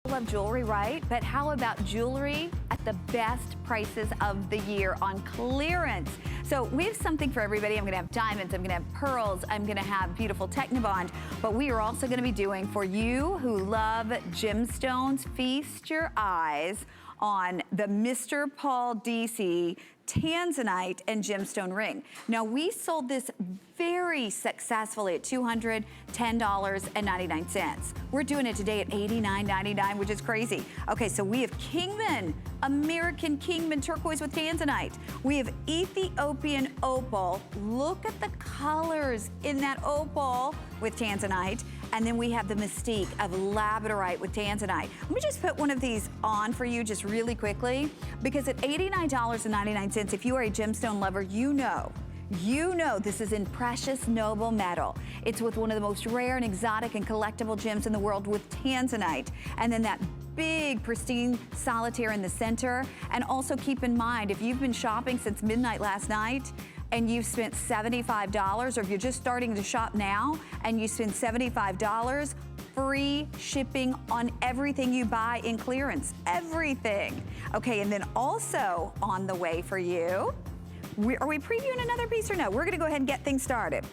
Love jewelry, right? But how about jewelry at the best prices of the year on clearance? So we have something for everybody. I'm gonna have diamonds, I'm gonna have pearls, I'm gonna have beautiful Technibond, but we are also gonna be doing, for you who love gemstones, feast your eyes on the Mr. Paul DC Tanzanite and gemstone ring. Now we sold this very successfully at $210.99. We're doing it today at $89.99, which is crazy. Okay, so we have Kingman, American Kingman Turquoise with Tanzanite. We have Ethiopian Opal. Look at the colors in that opal with Tanzanite. And then we have the mystique of Labradorite with Tanzanite. Let me just put one of these on for you just really quickly, because at $89.99, if you are a gemstone lover, you know this is in precious noble metal. It's with one of the most rare and exotic and collectible gems in the world with Tanzanite. And then that big pristine solitaire in the center. And also keep in mind, if you've been shopping since midnight last night, and you've spent $75, or if you're just starting to shop now and you spend $75, free shipping on everything you buy in clearance, everything. Okay, and then also on the way for you, are we previewing another piece or no? We're gonna go ahead and get things started.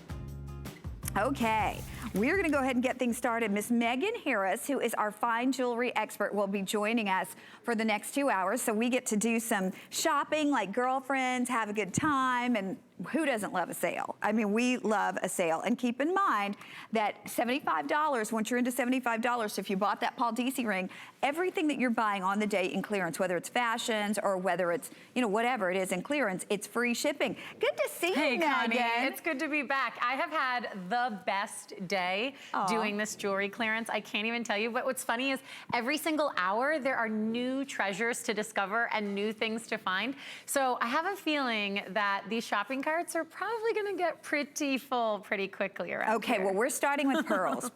Okay. We're gonna go ahead and get things started. Miss Megan Harris, who is our fine jewelry expert, will be joining us for the next 2 hours. So we get to do some shopping like girlfriends, have a good time, and who doesn't love a sale? I mean, we love a sale. And keep in mind that $75, once you're into $75, so if you bought that Paul DC ring, everything that you're buying on the day in clearance, whether it's fashions or whether it's, you know, whatever it is in clearance, it's free shipping. Good to see you, Megan. Connie, it's good to be back. I have had the best day doing this jewelry clearance. I can't even tell you, but what's funny is every single hour there are new treasures to discover and new things to find. So I have a feeling that these shopping carts are probably gonna get pretty full pretty quickly around here. Well, we're starting with pearls.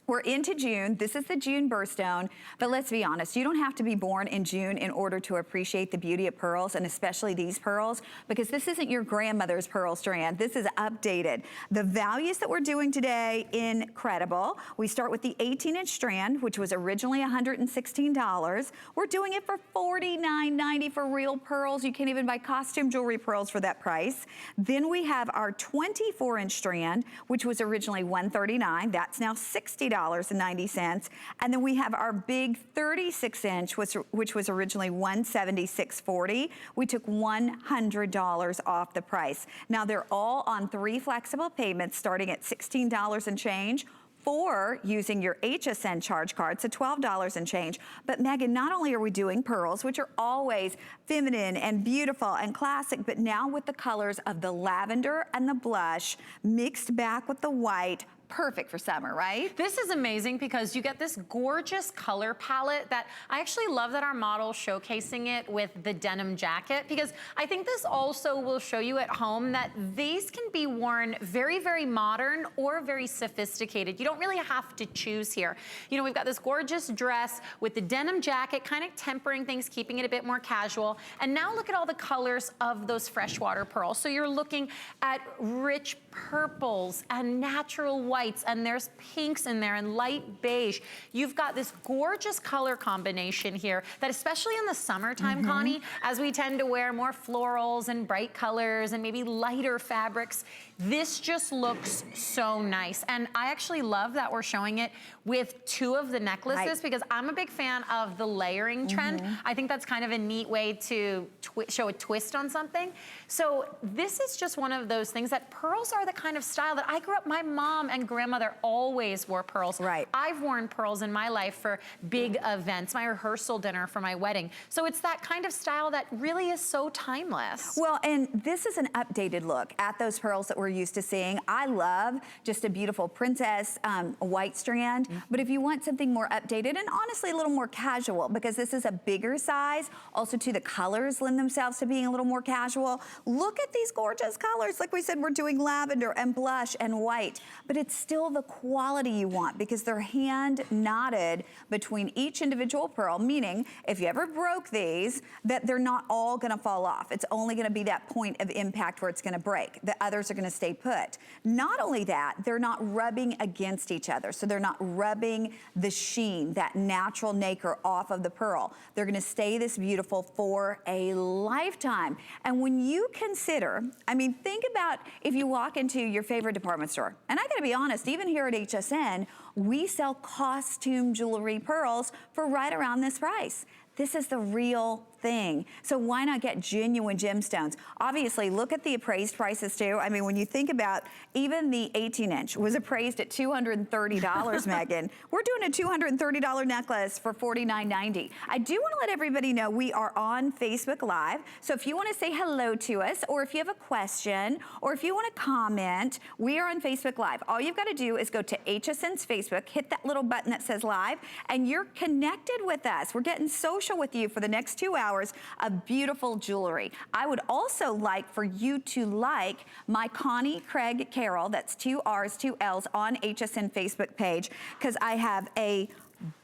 We're into June. This is the June birthstone, but let's be honest, you don't have to be born in June in order to appreciate the beauty of pearls, and especially these pearls, because this isn't your grandmother's pearl strand. This is updated. The values that we're doing today, incredible. We start with the 18-inch strand, which was originally $116. We're doing it for $49.90 for real pearls. You can't even buy costume jewelry pearls for that price. Then we have our 24-inch strand, which was originally $139. That's now $60.90. And then we have our big 36-inch, which was originally $176.40. We took $100 off the price. Now they're all on 3 flexible payments starting at $16 and change, for using your HSN charge card, so $12 and change. But Megan, not only are we doing pearls, which are always feminine and beautiful and classic, but now with the colors of the lavender and the blush mixed back with the white, perfect for summer, right? This is amazing because you get this gorgeous color palette that I actually love that our model's showcasing it with the denim jacket, because I think this also will show you at home that these can be worn very, very modern or very sophisticated. You don't really have to choose here. You know, we've got this gorgeous dress with the denim jacket, kind of tempering things, keeping it a bit more casual. And now look at all the colors of those freshwater pearls. So you're looking at rich purples and natural whites, and there's pinks in there and light beige. You've got this gorgeous color combination here that, especially in the summertime, Connie, as we tend to wear more florals and bright colors and maybe lighter fabrics, this just looks so nice. And I actually love that we're showing it with 2 of the necklaces, because I'm a big fan of the layering trend. I think that's kind of a neat way to show a twist on something. So this is just one of those things that pearls are the kind of style that I grew up, my mom and grandmother always wore pearls. Right. I've worn pearls in my life for big events, my rehearsal dinner for my wedding. So it's that kind of style that really is so timeless. Well, and this is an updated look at those pearls that we're used to seeing. I love just a beautiful princess white strand, but if you want something more updated and honestly a little more casual, because this is a bigger size, also too the colors lend themselves to being a little more casual. Look at these gorgeous colors. Like we said, we're doing lavender lavender and blush and white, but it's still the quality you want because they're hand knotted between each individual pearl, meaning if you ever broke these, that they're not all gonna fall off. It's only gonna be that point of impact where it's gonna break. The others are gonna stay put. Not only that, they're not rubbing against each other, so they're not rubbing the sheen, that natural nacre off of the pearl. They're gonna stay this beautiful for a lifetime. And when you consider, I mean, think about if you walk into your favorite department store, and I gotta be honest, even here at HSN, we sell costume jewelry pearls for right around this price. This is the real thing. So why not get genuine gemstones? Obviously, look at the appraised prices too. I mean, when you think about even the 18-inch was appraised at $230, Megan. We're doing a $230 necklace for $49.90. I do want to let everybody know we are on Facebook Live. So if you want to say hello to us, or if you have a question, or if you want to comment, we are on Facebook Live. All you've got to do is go to HSN's Facebook, hit that little button that says live, and you're connected with us. We're getting social with you for the next 2 hours of beautiful jewelry. I would also like for you to like my Connie Craig-Carroll, that's 2 R's, 2 L's on HSN Facebook page, because I have a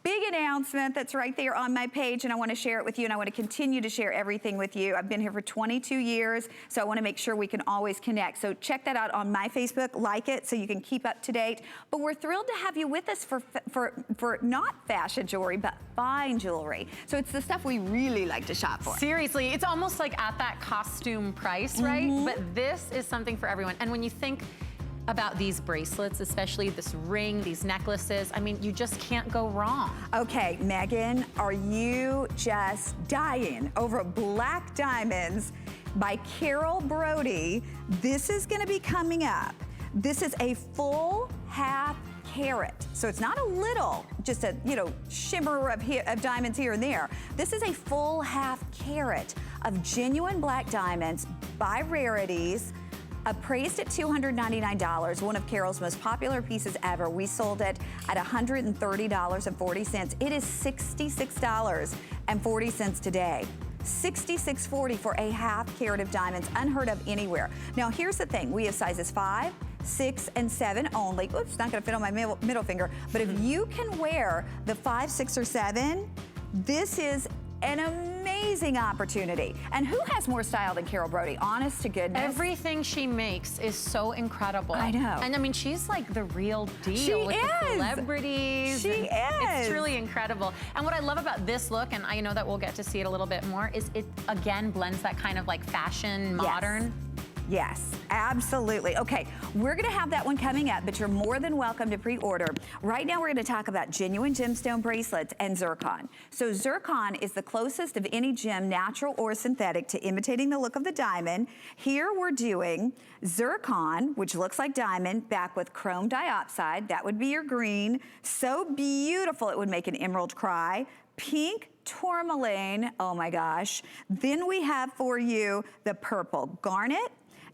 big announcement that's right there on my page, and I want to share it with you, and I want to continue to share everything with you. I've been here for 22 years, so I want to make sure we can always connect. So check that out on my Facebook, like it, so you can keep up to date. But we're thrilled to have you with us for not fashion jewelry, but fine jewelry. So it's the stuff we really like to shop for. Seriously, it's almost like at that costume price, right? But this is something for everyone. And when you think about these bracelets, especially this ring, these necklaces, I mean, you just can't go wrong. Okay, Megan, are you just dying over Black Diamonds by Brodie? This is gonna be coming up. This is a full half carat. So it's not a little, just a, you know, shimmer of diamonds here and there. This is a full half carat of genuine black diamonds by Rarities, appraised at $299, one of Carol's most popular pieces ever. We sold it at $130.40. It is $66.40 today. $66.40 for a half carat of diamonds, unheard of anywhere. Now here's the thing, we have sizes 5, 6, and 7 only. Oops, not gonna fit on my middle finger, but if you can wear the 5, 6, or 7, this is an amazing opportunity. And who has more style than Brodie? Honest to goodness. Everything she makes is so incredible. I know. And I mean, she's like the real deal She with is. the celebrities. She is. It's truly incredible. And what I love about this look, and I know that we'll get to see it a little bit more, is it again blends that kind of like fashion, modern. Yes, absolutely. Okay, we're gonna have that one coming up, but you're more than welcome to pre-order. Right now we're gonna talk about genuine gemstone bracelets and zircon. So zircon is the closest of any gem, natural or synthetic, to imitating the look of the diamond. Here we're doing zircon, which looks like diamond, back with chrome dioxide. That would be your green. So beautiful, it would make an emerald cry. Pink tourmaline, oh my gosh. Then we have for you the purple garnet.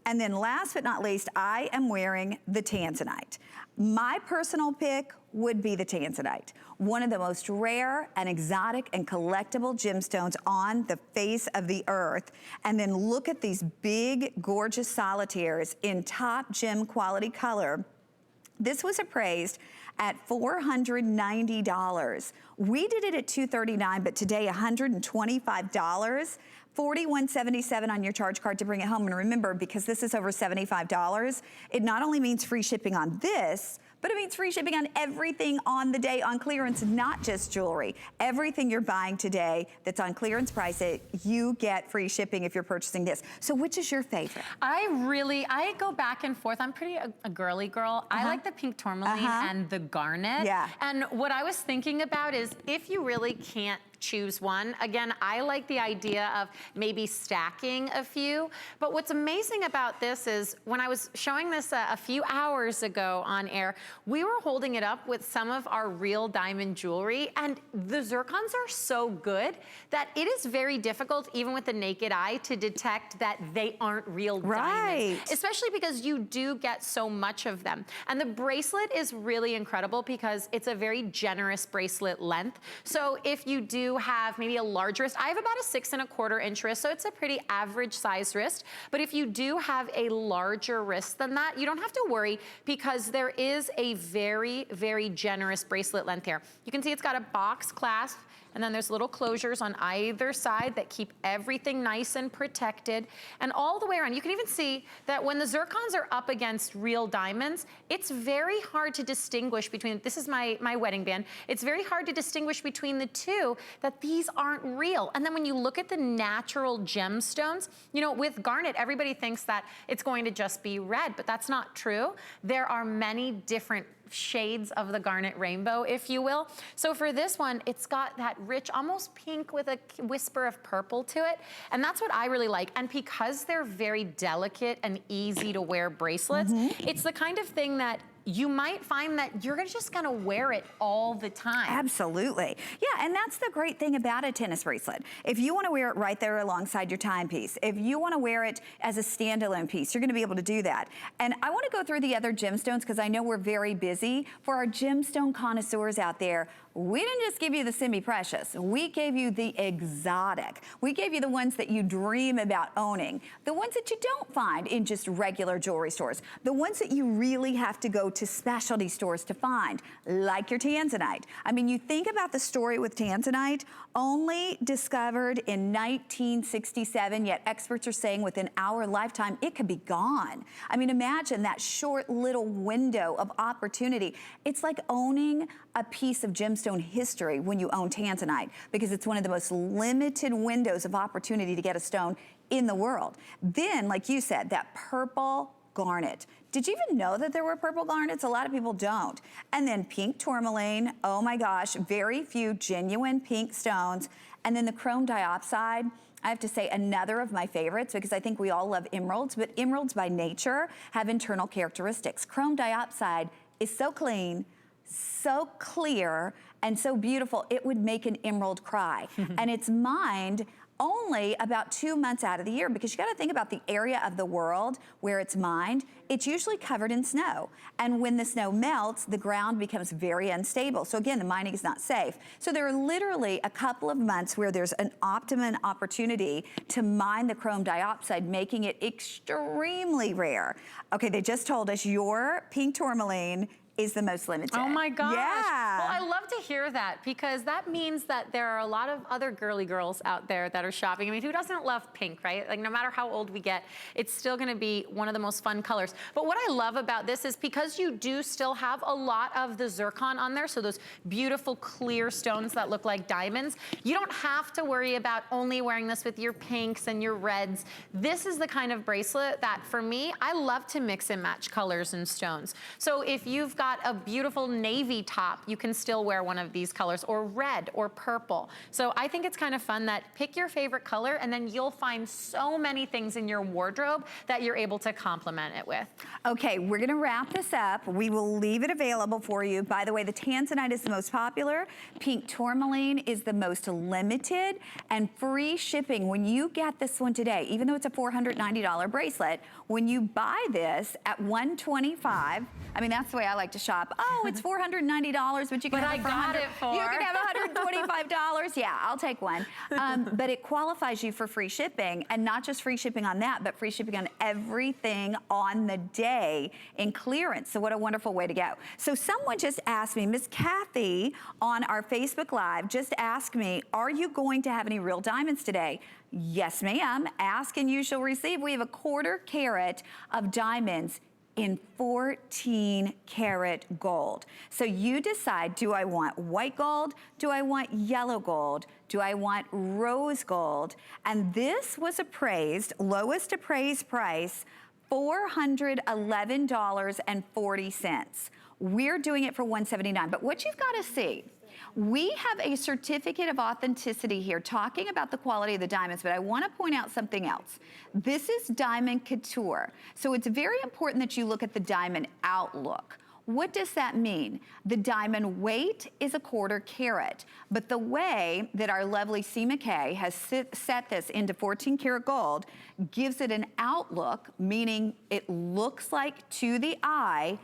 And then last but not least, I am wearing the Tanzanite. My personal pick would be the Tanzanite, one of the most rare and exotic and collectible gemstones on the face of the earth. And then look at these big, gorgeous solitaires in top gem quality color. This was appraised at $490. We did it at $239, but today $125. $41.77 on your charge card to bring it home. And remember, because this is over $75, it not only means free shipping on this, but it means free shipping on everything on the day on clearance, not just jewelry. Everything you're buying today that's on clearance price, you get free shipping if you're purchasing this. So which is your favorite? I go back and forth. I'm pretty a girly girl. I like the pink tourmaline and the garnet. Yeah. And what I was thinking about is if you really can't choose one. Again, I like the idea of maybe stacking a few, but what's amazing about this is when I was showing this a few hours ago on air, we were holding it up with some of our real diamond jewelry, and the zircons are so good that it is very difficult, even with the naked eye, to detect that they aren't real diamonds, especially because you do get so much of them. And the bracelet is really incredible because it's a very generous bracelet length. So if you do do have maybe a large wrist, I have about a 6 1/4 inch wrist, so it's a pretty average size wrist. But if you do have a larger wrist than that, you don't have to worry because there is a very, very generous bracelet length here. You can see it's got a box clasp, and then there's little closures on either side that keep everything nice and protected. And all the way around, you can even see that when the zircons are up against real diamonds, it's very hard to distinguish between, this is my wedding band, it's very hard to distinguish between the two that these aren't real. And then when you look at the natural gemstones, you know, with garnet, everybody thinks that it's going to just be red, but that's not true. There are many different shades of the garnet rainbow, if you will. So for this one, it's got that rich, almost pink with a whisper of purple to it. And that's what I really like. And because they're very delicate and easy to wear bracelets, it's the kind of thing that you might find that you're just gonna wear it all the time. Absolutely. Yeah, and that's the great thing about a tennis bracelet. If you wanna wear it right there alongside your timepiece, if you wanna wear it as a standalone piece, you're gonna be able to do that. And I wanna go through the other gemstones because I know we're very busy. For our gemstone connoisseurs out there, we didn't just give you the semi-precious, we gave you the exotic. We gave you the ones that you dream about owning, the ones that you don't find in just regular jewelry stores, the ones that you really have to go to specialty stores to find, like your Tanzanite. I mean, you think about the story with Tanzanite, only discovered in 1967, yet experts are saying within our lifetime, it could be gone. I mean, imagine that short little window of opportunity. It's like owning a piece of gemstone history when you own Tanzanite, because it's one of the most limited windows of opportunity to get a stone in the world. Then, like you said, that purple garnet. Did you even know that there were purple garnets? A lot of people don't. And then pink tourmaline, oh my gosh, very few genuine pink stones. And then the chrome diopside, I have to say another of my favorites because I think we all love emeralds, but emeralds by nature have internal characteristics. Chrome diopside is so clean, so clear, and so beautiful, it would make an emerald cry. And it's mined only about 2 months out of the year, because you gotta think about the area of the world where it's mined. It's usually covered in snow. And when the snow melts, the ground becomes very unstable. So again, the mining is not safe. So there are literally a couple of months where there's an optimum opportunity to mine the chrome diopside, making it extremely rare. Okay, they just told us your pink tourmaline is the most limited. Oh my gosh. Yeah. Well, I love to hear that because that means that there are a lot of other girly girls out there that are shopping. I mean, who doesn't love pink, right? Like no matter how old we get, it's still gonna be one of the most fun colors. But what I love about this is because you do still have a lot of the zircon on there, so those beautiful clear stones that look like diamonds, you don't have to worry about only wearing this with your pinks and your reds. This is the kind of bracelet that for me, I love to mix and match colors and stones. So if you've got a beautiful navy top, you can still wear one of these colors, or red or purple. So I think it's kind of fun that pick your favorite color and then you'll find so many things in your wardrobe that you're able to complement it with. Okay, we're gonna wrap this up. We will leave it available for you. By the way, the Tanzanite is the most popular. Pink tourmaline is the most limited, and free shipping. When you get this one today, even though it's a $490 bracelet, when you buy this at $125, I mean, that's the way I like to shop. Oh, it's $490, but you can have it for you can have $125. Yeah, I'll take one. But it qualifies you for free shipping, and not just free shipping on that, but free shipping on everything on the day in clearance. So what a wonderful way to go. So someone just asked me, Miss Kathy on our Facebook Live just asked me, are you going to have any real diamonds today? Yes, ma'am. Ask and you shall receive. We have a 1/4 carat of diamonds in 14 karat gold. So you decide, do I want white gold? Do I want yellow gold? Do I want rose gold? And this was appraised, lowest appraised price, $411.40. We're doing it for $179. But what you've got to see, we have a certificate of authenticity here talking about the quality of the diamonds, but I want to point out something else. This is diamond couture. So it's very important that you look at the diamond outlook. What does that mean? The diamond weight is a 1/4 carat, but the way that our lovely C. McKay has set this into 14 karat gold gives it an outlook, meaning it looks like to the eye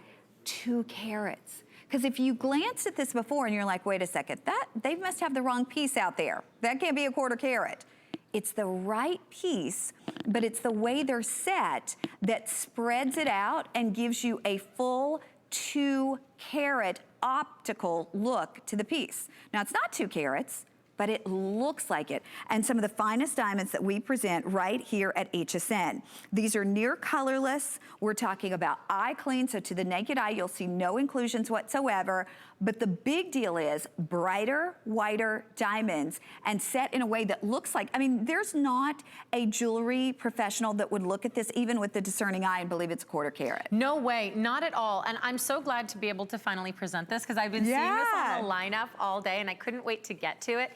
2 carats. Because if you glanced at this before and you're like, wait a second, they must have the wrong piece out there. That can't be a 1/4 carat. It's the right piece, but it's the way they're set that spreads it out and gives you a full 2 carat optical look to the piece. Now it's not 2 carats, but it looks like it. And some of the finest diamonds that we present right here at HSN. These are near colorless. We're talking about eye clean, so to the naked eye, you'll see no inclusions whatsoever. But the big deal is brighter, whiter diamonds and set in a way that looks like, I mean, there's not a jewelry professional that would look at this even with the discerning eye and believe it's a 1/4 carat. No way, not at all. And I'm so glad to be able to finally present this because I've been seeing this on the lineup all day and I couldn't wait to get to it.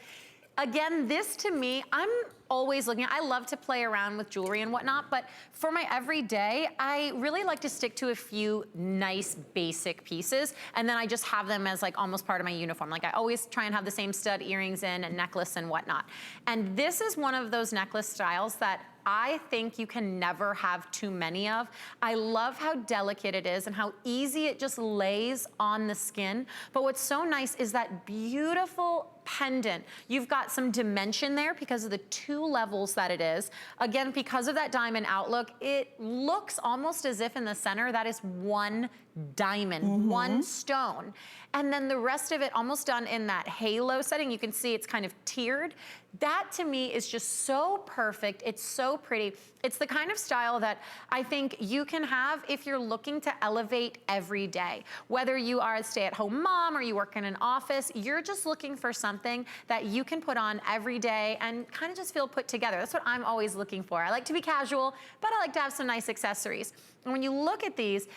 Again, this to me, I'm always looking, I love to play around with jewelry and whatnot, but for my everyday, I really like to stick to a few nice basic pieces, and then I just have them as like almost part of my uniform. Like I always try and have the same stud earrings in and necklace and whatnot. And this is one of those necklace styles that I think you can never have too many of. I love how delicate it is and how easy it just lays on the skin. But what's so nice is that beautiful pendant. You've got some dimension there because of the 2 levels that it is. Again, because of that diamond outlook, it looks almost as if in the center that is 1 diamond, 1 stone. And then the rest of it almost done in that halo setting. You can see it's kind of tiered. That to me is just so perfect. It's so pretty. It's the kind of style that I think you can have if you're looking to elevate every day. Whether you are a stay-at-home mom or you work in an office, you're just looking for something that you can put on every day and kind of just feel put together. That's what I'm always looking for. I like to be casual, but I like to have some nice accessories. And when you look at these,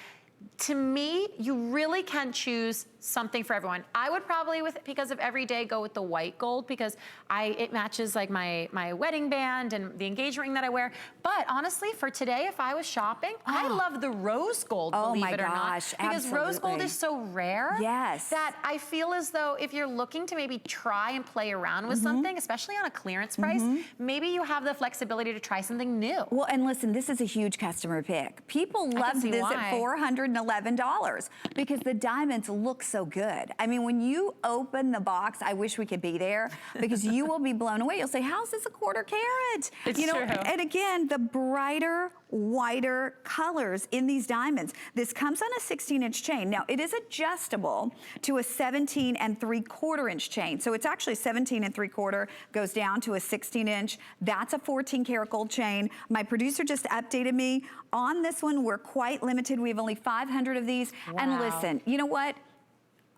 to me, you really can choose something for everyone. I would probably, because of everyday, go with the white gold because it matches like my wedding band and the engagement ring that I wear. But honestly, for today, if I was shopping, I love the rose gold, believe it or not. Because rose gold is so rare that I feel as though if you're looking to maybe try and play around with something, especially on a clearance price, maybe you have the flexibility to try something new. Well, and listen, this is a huge customer pick. People love this at $411 because the diamonds look so good. I mean, when you open the box, I wish we could be there because you will be blown away. You'll say, how's this a 1/4 carat? It's true. And again, the brighter, whiter colors in these diamonds. This comes on a 16-inch chain. Now, it is adjustable to a 17 3/4-inch chain. So it's actually 17 3/4, goes down to a 16-inch. That's a 14 karat gold chain. My producer just updated me. On this one, we're quite limited. We have only 500 of these. And listen, you know what?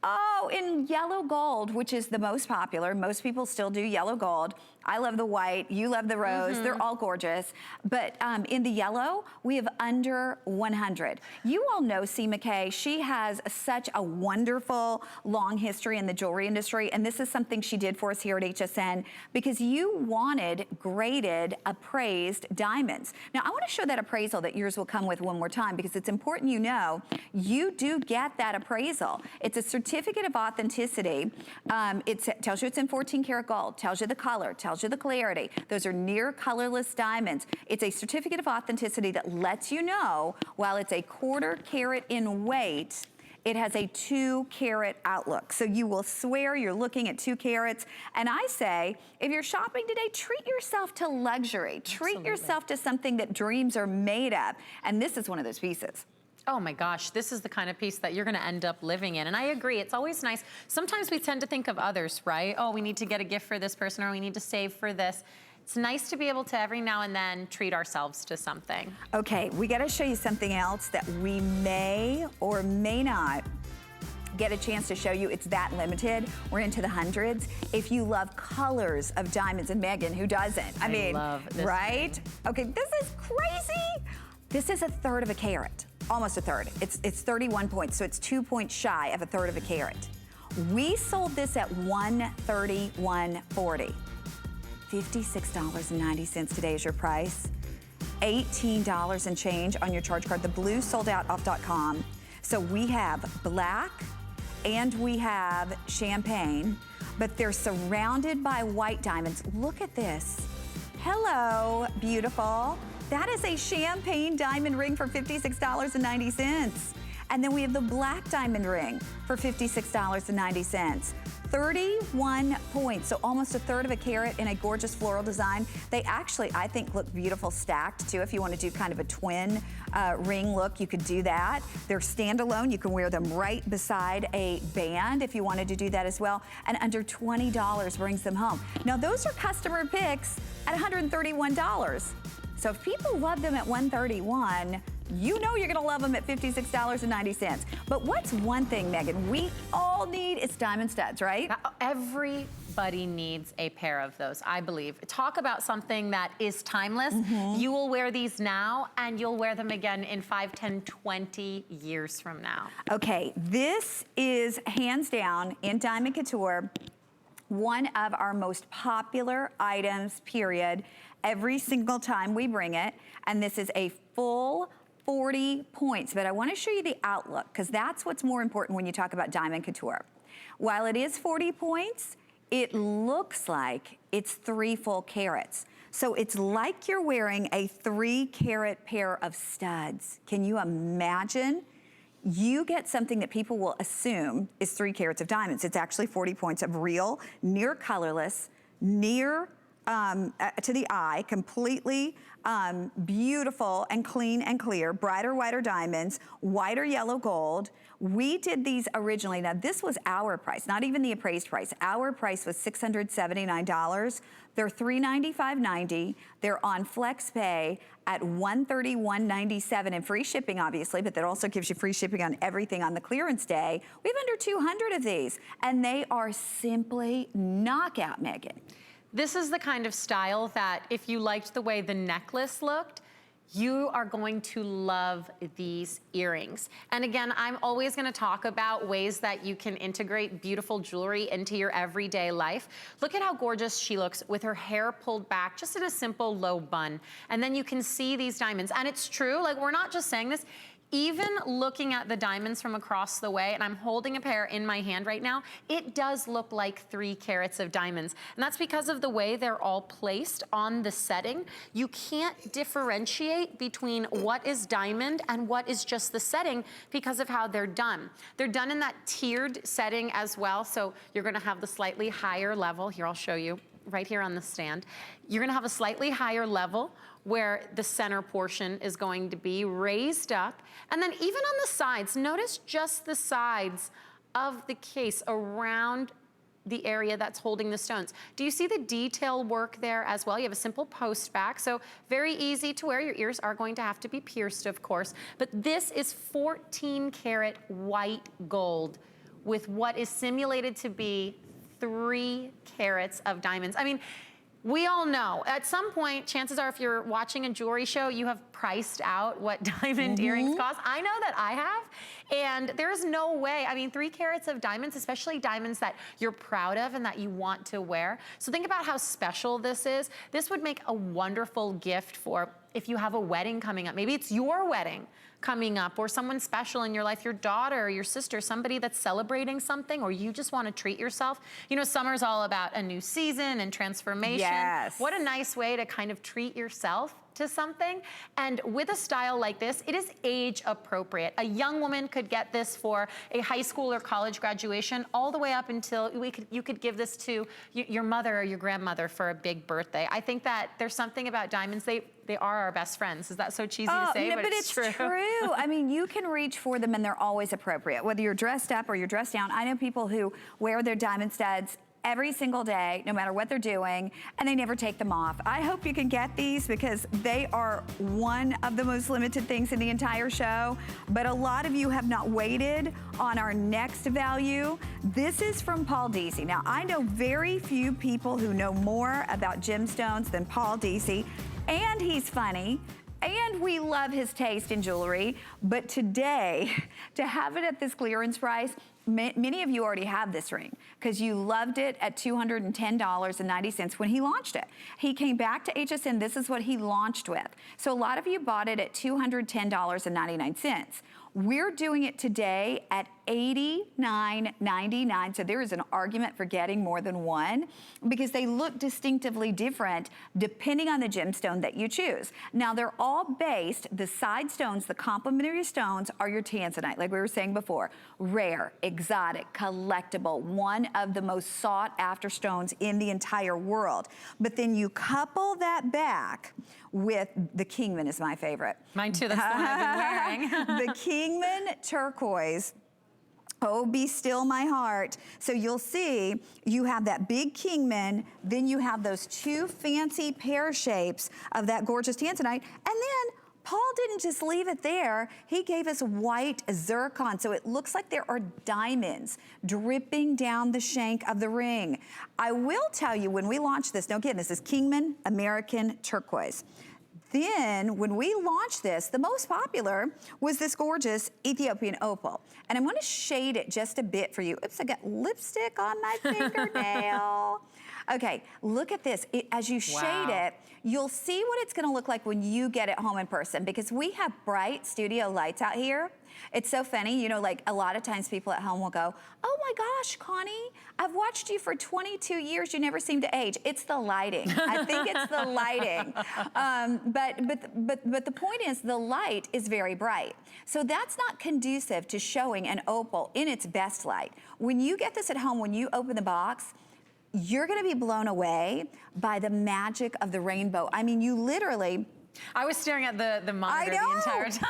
Oh, in yellow gold, which is the most popular. Most people still do yellow gold. I love the white, you love the rose, they're all gorgeous. But in the yellow, we have under 100. You all know C. McKay, she has such a wonderful long history in the jewelry industry, and this is something she did for us here at HSN because you wanted graded, appraised diamonds. Now, I wanna show that appraisal that yours will come with one more time because it's important you know, you do get that appraisal. It's a certificate of authenticity. It tells you it's in 14 karat gold, tells you the color, tells you the clarity. Those are near colorless diamonds. It's a certificate of authenticity that lets you know while it's a 1/4 carat in weight, it has a 2 carat outlook. So you will swear you're looking at 2 carats. And I say, if you're shopping today, treat yourself to luxury. Treat yourself to something that dreams are made of. And this is one of those pieces. Oh my gosh, this is the kind of piece that you're gonna end up living in. And I agree, it's always nice. Sometimes we tend to think of others, right? Oh, we need to get a gift for this person or we need to save for this. It's nice to be able to every now and then treat ourselves to something. Okay, we gotta show you something else that we may or may not get a chance to show you. It's that limited. We're into the hundreds. If you love colors of diamonds, and Megan, who doesn't? I mean, love this, right? Okay, this is crazy. This is a 1/3 of a carat. Almost a 1/3. It's 31 points, so it's 2 points shy of a 1/3 of a carat. We sold this at $131.40. $56.90 today is your price. $18 and change on your charge card. The blue sold out off .com. So we have black and we have champagne, but they're surrounded by white diamonds. Look at this. Hello, beautiful. That is a champagne diamond ring for $56.90. And then we have the black diamond ring for $56.90. 31 points, so almost a third of a carat in a gorgeous floral design. They actually, I think, look beautiful stacked too. If you want to do kind of a twin ring look, you could do that. They're standalone. You can wear them right beside a band if you wanted to do that as well. And under $20 brings them home. Now those are customer picks at $131. So if people love them at $131, you know you're gonna love them at $56.90. But what's one thing, Megan, we all need is diamond studs, right? Everybody needs a pair of those, I believe. Talk about something that is timeless. You will wear these now and you'll wear them again in 5, 10, 20 years from now. Okay, this is hands down in Diamond Couture, one of our most popular items, period, every single time we bring it. And this is a full 40 points, but I want to show you the outlook because that's what's more important when you talk about Diamond Couture. While it is 40 points, it looks like it's 3 full carats. So it's like you're wearing a 3-carat pair of studs. Can you imagine? You get something that people will assume is 3 carats of diamonds. It's actually 40 points of real, near colorless, near to the eye, completely beautiful and clean and clear, brighter, whiter diamonds, whiter yellow gold. We did these originally. Now this was our price, not even the appraised price. Our price was $679. They're $395.90. They're on FlexPay at $131.97 and free shipping, obviously, but that also gives you free shipping on everything on the clearance day. We have under 200 of these, and they are simply knockout, Megan. This is the kind of style that if you liked the way the necklace looked, you are going to love these earrings. And again, I'm always gonna talk about ways that you can integrate beautiful jewelry into your everyday life. Look at how gorgeous she looks with her hair pulled back, just in a simple low bun. And then you can see these diamonds. And it's true, like we're not just saying this, even looking at the diamonds from across the way, and I'm holding a pair in my hand right now, it does look like 3 carats of diamonds. And that's because of the way they're all placed on the setting. You can't differentiate between what is diamond and what is just the setting because of how they're done. They're done in that tiered setting as well, so you're gonna have the slightly higher level. Here, I'll show you, right here on the stand. You're gonna have a slightly higher level where the center portion is going to be raised up. And then even on the sides, notice just the sides of the case around the area that's holding the stones. Do you see the detail work there as well? You have a simple post back, so very easy to wear. Your ears are going to have to be pierced, of course, but this is 14 karat white gold with what is simulated to be 3 carats of diamonds. I mean, we all know, at some point, chances are if you're watching a jewelry show, you have priced out what diamond earrings cost. I know that I have, and there's no way, I mean, 3 carats of diamonds, especially diamonds that you're proud of and that you want to wear. So think about how special this is. This would make a wonderful gift for if you have a wedding coming up. Maybe it's your wedding coming up, or someone special in your life, your daughter or your sister, somebody that's celebrating something, or you just want to treat yourself. You know, summer's all about a new season and transformation. Yes. What a nice way to kind of treat yourself to something. And with a style like this, it is age appropriate. A young woman could get this for a high school or college graduation, all the way up until you could give this to your mother or your grandmother for a big birthday. I think that there's something about diamonds, they are our best friends. Is that so cheesy to say? No, but it's true. I mean, you can reach for them and they're always appropriate. Whether you're dressed up or you're dressed down, I know people who wear their diamond studs every single day, no matter what they're doing, and they never take them off. I hope you can get these because they are one of the most limited things in the entire show, but a lot of you have not waited on our next value. This is from Paul Deasy. Now, I know very few people who know more about gemstones than Paul Deasy, and he's funny, and we love his taste in jewelry, but today, to have it at this clearance price, many of you already have this ring because you loved it at $210.90 when he launched it. He came back to HSN, this is what he launched with. So a lot of you bought it at $210.99. We're doing it today at $89.99. So there is an argument for getting more than one because they look distinctively different depending on the gemstone that you choose. Now they're all based, the side stones, the complementary stones are your Tanzanite, like we were saying before. Rare, exotic, collectible, one of the most sought after stones in the entire world. But then you couple that back with the Kingman is my favorite. Mine too, that's the one I've been wearing. The Kingman Turquoise. Oh, be still my heart. So you'll see you have that big Kingman, then you have those two fancy pear shapes of that gorgeous Tanzanite, and then Paul didn't just leave it there. He gave us white zircon, so it looks like there are diamonds dripping down the shank of the ring. I will tell you, when we launched this, now again, this is Kingman American Turquoise. Then, when we launched this, the most popular was this gorgeous Ethiopian Opal. And I'm gonna shade it just a bit for you. Oops, I got lipstick on my fingernail. Okay, look at this. As you shade it, you'll see what it's gonna look like when you get it home in person, because we have bright studio lights out here. It's so funny, you know, like a lot of times people at home will go, oh my gosh, Connie, I've watched you for 22 years, you never seem to age. It's the lighting. I think it's the lighting. But the point is the light is very bright. So that's not conducive to showing an opal in its best light. When you get this at home, when you open the box, you're gonna be blown away by the magic of the rainbow. I mean, you literally, I was staring at the monitor the entire time.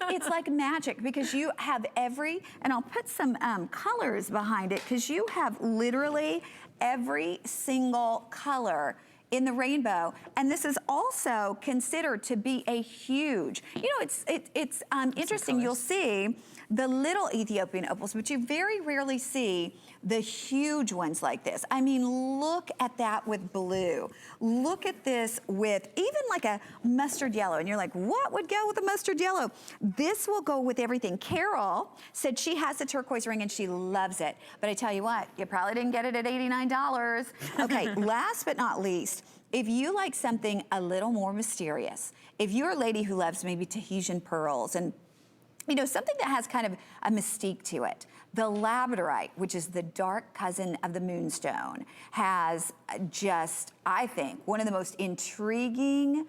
It's like magic because you have every, and I'll put some colors behind it because you have literally every single color in the rainbow. And this is also considered to be a huge, you know, it's interesting. You'll see the little Ethiopian opals, but you very rarely see the huge ones like this. I mean, look at that with blue. Look at this with even like a mustard yellow. And you're like, what would go with a mustard yellow? This will go with everything. Carol said she has the turquoise ring and she loves it. But I tell you what, you probably didn't get it at $89. Okay, last but not least, if you like something a little more mysterious, if you're a lady who loves maybe Tahitian pearls and you know, something that has kind of a mystique to it. The Labradorite, which is the dark cousin of the moonstone, has just, I think, one of the most intriguing,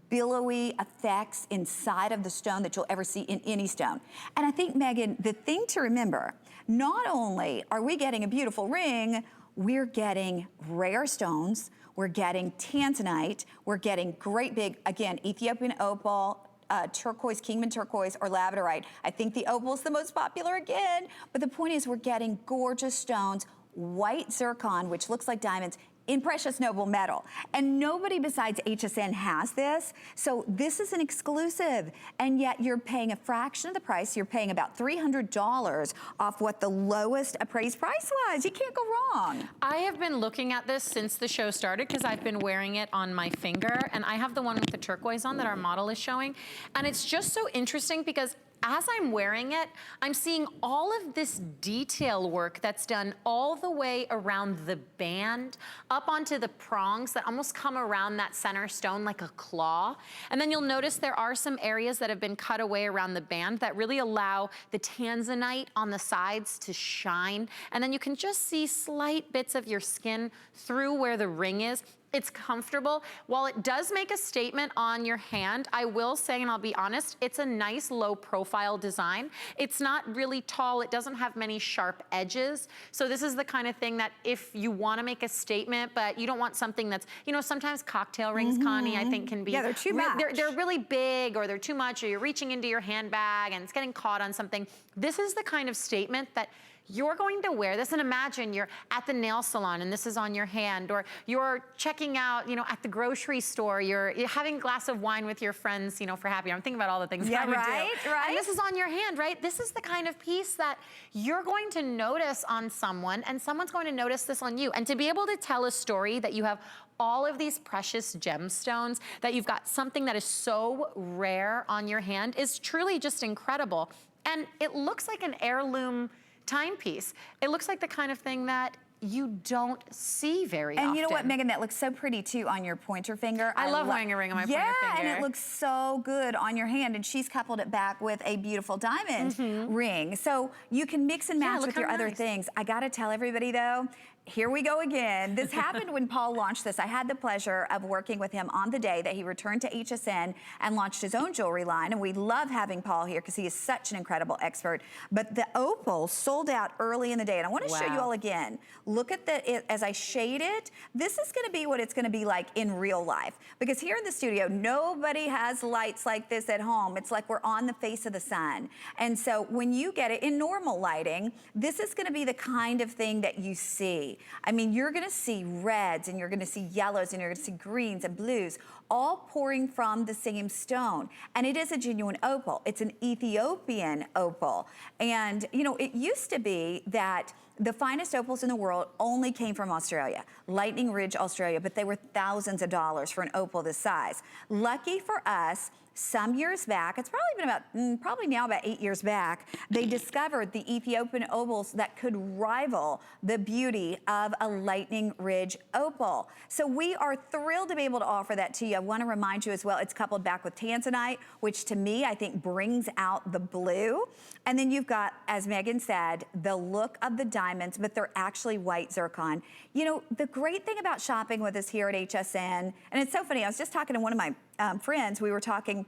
billowy effects inside of the stone that you'll ever see in any stone. And I think, Megan, the thing to remember, not only are we getting a beautiful ring, we're getting rare stones, we're getting Tanzanite, we're getting great big, again, Ethiopian Opal, turquoise, Kingman Turquoise, or Labradorite. I think the opal's the most popular again, but the point is we're getting gorgeous stones, white zircon, which looks like diamonds, in precious noble metal. And nobody besides HSN has this, so this is an exclusive, and yet you're paying a fraction of the price. You're paying about $300 off what the lowest appraised price was. You can't go wrong. I have been looking at this since the show started because I've been wearing it on my finger, and I have the one with the turquoise on that our model is showing, and it's just so interesting because as I'm wearing it, I'm seeing all of this detail work that's done all the way around the band, up onto the prongs that almost come around that center stone like a claw. And then you'll notice there are some areas that have been cut away around the band that really allow the Tanzanite on the sides to shine. And then you can just see slight bits of your skin through where the ring is. It's comfortable. While it does make a statement on your hand, I will say, and I'll be honest, it's a nice low profile design. It's not really tall. It doesn't have many sharp edges. So this is the kind of thing that if you want to make a statement, but you don't want something that's, you know, sometimes cocktail rings, Connie, I think can be, yeah, they're too much. They're really big, or they're too much, or you're reaching into your handbag and it's getting caught on something. This is the kind of statement that you're going to wear this, and imagine you're at the nail salon and this is on your hand, or you're checking out, you know, at the grocery store, you're having a glass of wine with your friends, you know, for happy hour. I'm thinking about all the things that I would do. Right. And this is on your hand, right? This is the kind of piece that you're going to notice on someone, and someone's going to notice this on you. And to be able to tell a story that you have all of these precious gemstones, that you've got something that is so rare on your hand is truly just incredible. And it looks like an heirloom timepiece. It looks like the kind of thing that you don't see very often. And you know what, Megan, that looks so pretty too on your pointer finger. I love wearing a ring on my pointer finger. Yeah, and it looks so good on your hand. And she's coupled it back with a beautiful diamond ring. So you can mix and match with your other things. I gotta tell everybody though, here we go again. This happened when Paul launched this. I had the pleasure of working with him on the day that he returned to HSN and launched his own jewelry line. And we love having Paul here because he is such an incredible expert. But the opal sold out early in the day. And I want to show you all again. Look at as I shade it, this is gonna be what it's gonna be like in real life. Because here in the studio, nobody has lights like this at home. It's like we're on the face of the sun. And so when you get it in normal lighting, this is gonna be the kind of thing that you see. I mean, you're gonna see reds and you're gonna see yellows and you're gonna see greens and blues, all pouring from the same stone. And it is a genuine opal. It's an Ethiopian opal. And you know, it used to be that the finest opals in the world only came from Australia, Lightning Ridge, Australia, but they were thousands of dollars for an opal this size. Lucky for us, some years back, it's probably been about, probably now about 8 years back, they discovered the Ethiopian opals that could rival the beauty of a Lightning Ridge opal. So we are thrilled to be able to offer that to you. I want to remind you as well, it's coupled back with Tanzanite, which to me, I think brings out the blue. And then you've got, as Megan said, the look of the diamonds, but they're actually white zircon. You know, the great thing about shopping with us here at HSN, and it's so funny, I was just talking to one of my friends, we were talking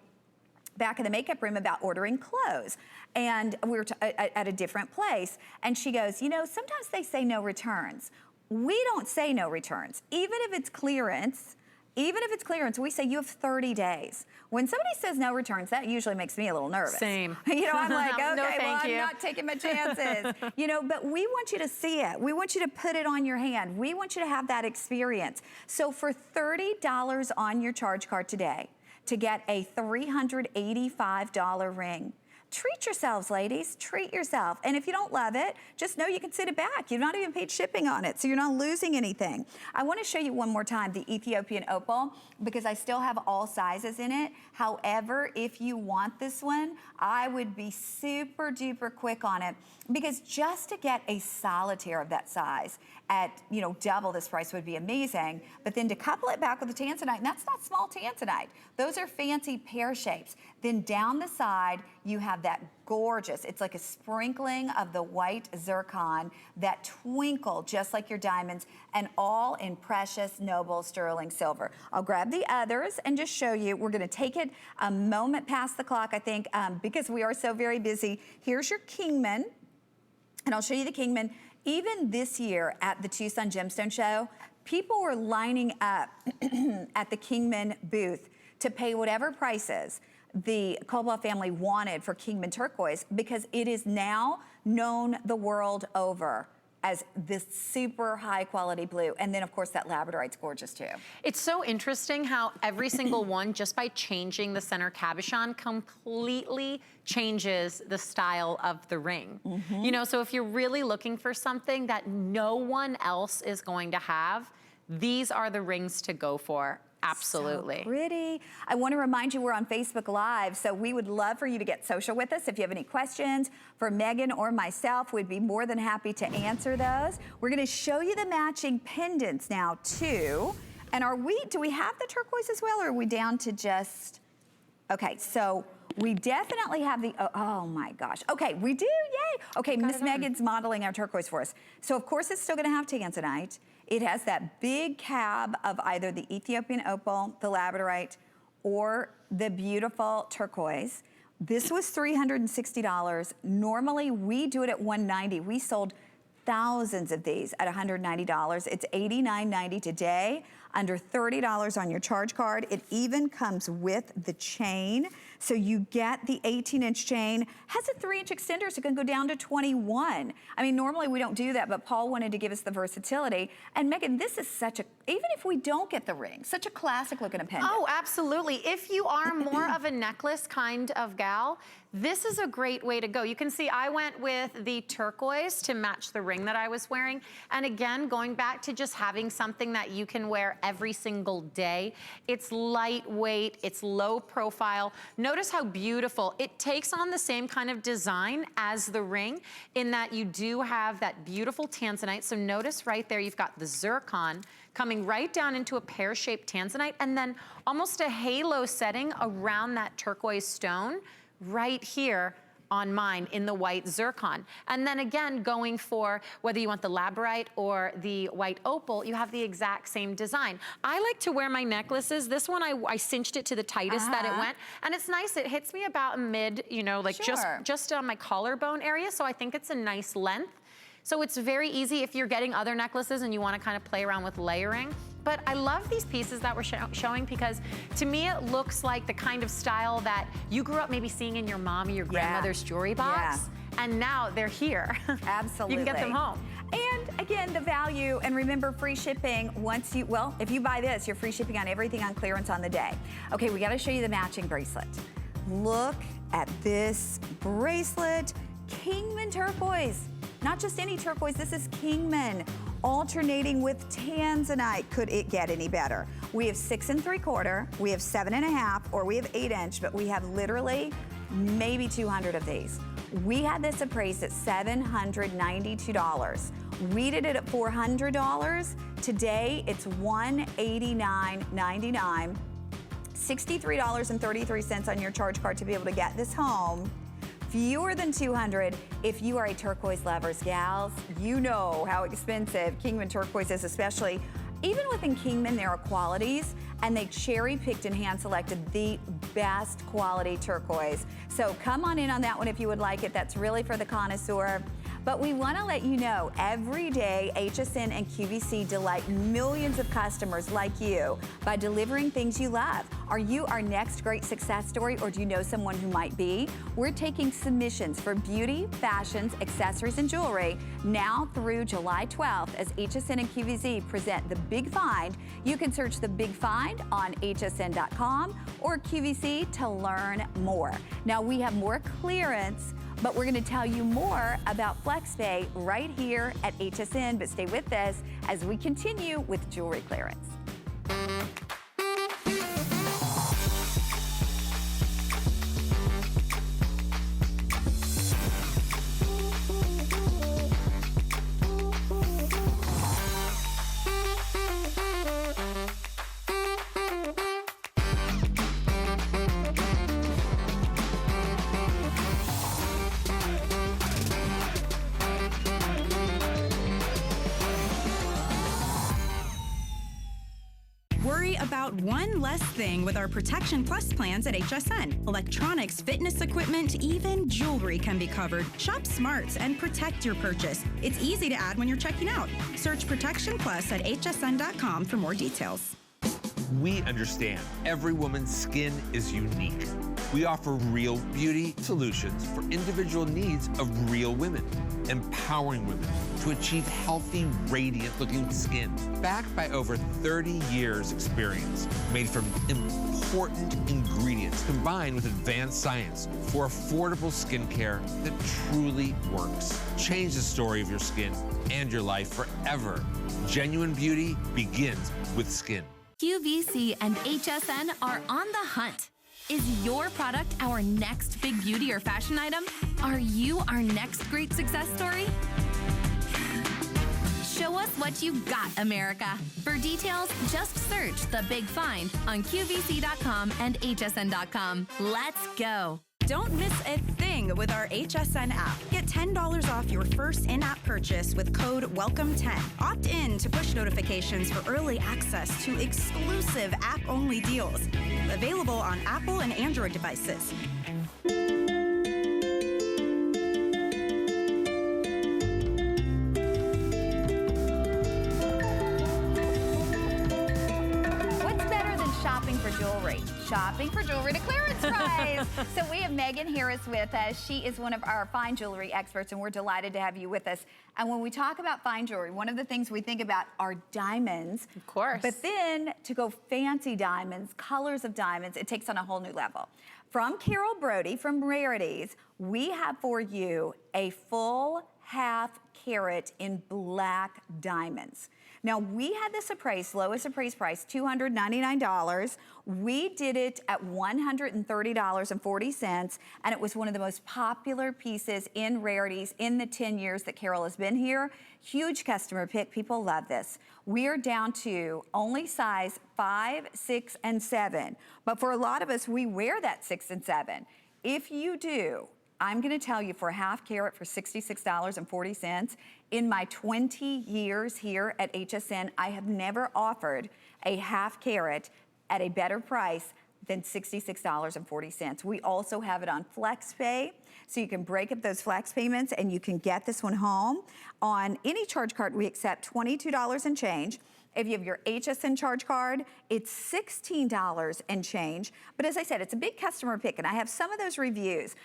back in the makeup room about ordering clothes. And we were at a different place. And she goes, you know, sometimes they say no returns. We don't say no returns. Even if it's clearance, we say you have 30 days. When somebody says no returns, that usually makes me a little nervous. Same. You know, I'm like, okay, no, I'm not taking my chances. You know, but we want you to see it. We want you to put it on your hand. We want you to have that experience. So for $30 on your charge card today, to get a $385 ring. Treat yourselves, ladies, treat yourself. And if you don't love it, just know you can send it back. You've not even paid shipping on it, so you're not losing anything. I wanna show you one more time the Ethiopian opal, because I still have all sizes in it. However, if you want this one, I would be super duper quick on it, because just to get a solitaire of that size at, you know, double this price would be amazing. But then to couple it back with the Tanzanite, and that's not small Tanzanite. Those are fancy pear shapes. Then down the side, you have that gorgeous, it's like a sprinkling of the white zircon that twinkle just like your diamonds, and all in precious, noble sterling silver. I'll grab the others and just show you. We're gonna take it a moment past the clock, I think, because we are so very busy. Here's your Kingman, and I'll show you the Kingman. Even this year at the Tucson Gemstone Show, people were lining up at the Kingman booth to pay whatever prices the Cobalt family wanted for Kingman Turquoise, because it is now known the world over as this super high quality blue. And then of course that Labradorite's gorgeous too. It's so interesting how every single one, just by changing the center cabochon, completely changes the style of the ring. You know, so if you're really looking for something that no one else is going to have, these are the rings to go for. Absolutely. So pretty. I want to remind you we're on Facebook Live, so we would love for you to get social with us. If you have any questions for Megan or myself, we'd be more than happy to answer those. We're going to show you the matching pendants now too. And do we have the turquoise as well, or are we down to just, okay, so we definitely have the, oh my gosh. Okay, we do, yay. Okay, Miss Megan's modeling our turquoise for us. So of course it's still gonna have Tanzanite. It has that big cab of either the Ethiopian opal, the Labradorite, or the beautiful turquoise. This was $360. Normally we do it at $190. We sold thousands of these at $190. It's $89.90 today, under $30 on your charge card. It even comes with the chain. So you get the 18-inch chain, has a 3-inch extender, so it can go down to 21. I mean, normally we don't do that, but Paul wanted to give us the versatility. And Megan, this is such a, even if we don't get the ring, such a classic looking pendant. Oh, absolutely. If you are more of a necklace kind of gal, this is a great way to go. You can see I went with the turquoise to match the ring that I was wearing. And again, going back to just having something that you can wear every single day. It's lightweight, it's low profile. No notice how beautiful. It takes on the same kind of design as the ring in that you do have that beautiful Tanzanite. So notice right there, you've got the zircon coming right down into a pear-shaped Tanzanite, and then almost a halo setting around that turquoise stone right here on mine in the white zircon. And then again, going for whether you want the Labradorite or the white opal, you have the exact same design. I like to wear my necklaces. This one, I cinched it to the tightest that it went. And it's nice, it hits me about mid, you know, like just on my collarbone area. So I think it's a nice length. So it's very easy if you're getting other necklaces and you want to kind of play around with layering. But I love these pieces that we're showing because to me it looks like the kind of style that you grew up maybe seeing in your mom or your grandmother's jewelry box. And now they're here. Absolutely. You can get them home. And again, the value, and remember free shipping once you, well, if you buy this, you're free shipping on everything on clearance on the day. Okay, we got to show you the matching bracelet. Look at this bracelet, Kingman Turquoise. Not just any turquoise, this is Kingman, alternating with Tanzanite. Could it get any better? We have 6 3/4, we have 7.5, or we have 8 inch, but we have literally maybe 200 of these. We had this appraised at $792. We did it at $400. Today, it's $189.99. $63.33 on your charge card to be able to get this home. Fewer than 200. If you are a turquoise lovers, gals, you know how expensive Kingman Turquoise is, especially. Even within Kingman, there are qualities, and they cherry-picked and hand-selected the best quality turquoise. So come on in on that one if you would like it. That's really for the connoisseur. But we want to let you know, every day, HSN and QVC delight millions of customers like you by delivering things you love. Are you our next great success story, or do you know someone who might be? We're taking submissions for beauty, fashions, accessories, and jewelry now through July 12th as HSN and QVC present The Big Find. You can search The Big Find on hsn.com or QVC to learn more. Now, we have more clearance, but we're going to tell you more about FlexPay right here at HSN. But stay with us as we continue with jewelry clearance. About one less thing with our Protection Plus plans at HSN. Electronics, fitness equipment, even jewelry can be covered. Shop smart and protect your purchase. It's easy to add when you're checking out. Search Protection Plus at hsn.com for more details. We understand every woman's skin is unique. We offer real beauty solutions for individual needs of real women, empowering women to achieve healthy, radiant-looking skin, backed by over 30 years' experience, made from important ingredients combined with advanced science for affordable skincare that truly works. Change the story of your skin and your life forever. Genuine beauty begins with skin. QVC and HSN are on the hunt. Is your product our next big beauty or fashion item? Are you our next great success story? Show us what you got, America. For details, just search The Big Find on QVC.com and HSN.com. Let's go. Don't miss a thing with our HSN app. Get $10 off your first in-app purchase with code WELCOME10. Opt in to push notifications for early access to exclusive app-only deals. Available on Apple and Android devices. Shopping for jewelry to clearance price. So we have Megan Harris with us. She is one of our fine jewelry experts, and we're delighted to have you with us. And when we talk about fine jewelry, one of the things we think about are diamonds. Of course. But then to go fancy diamonds, colors of diamonds, it takes on a whole new level. From Carol Brodie from Rarities, we have for you a full half carat in black diamonds. Now, we had this appraised, lowest appraised price, $299. We did it at $130.40, and it was one of the most popular pieces in rarities in the 10 years that Carol has been here. Huge customer pick. People love this. We are down to only size 5, 6, and 7. But for a lot of us, we wear that 6 and 7. If you do, I'm gonna tell you, for a half carat for $66.40, in my 20 years here at HSN, I have never offered a half carat at a better price than $66.40. We also have it on Flex Pay, so you can break up those flex payments and you can get this one home. On any charge card, we accept $22 and change. If you have your HSN charge card, it's $16 and change. But as I said, it's a big customer pick, and I have some of those reviews.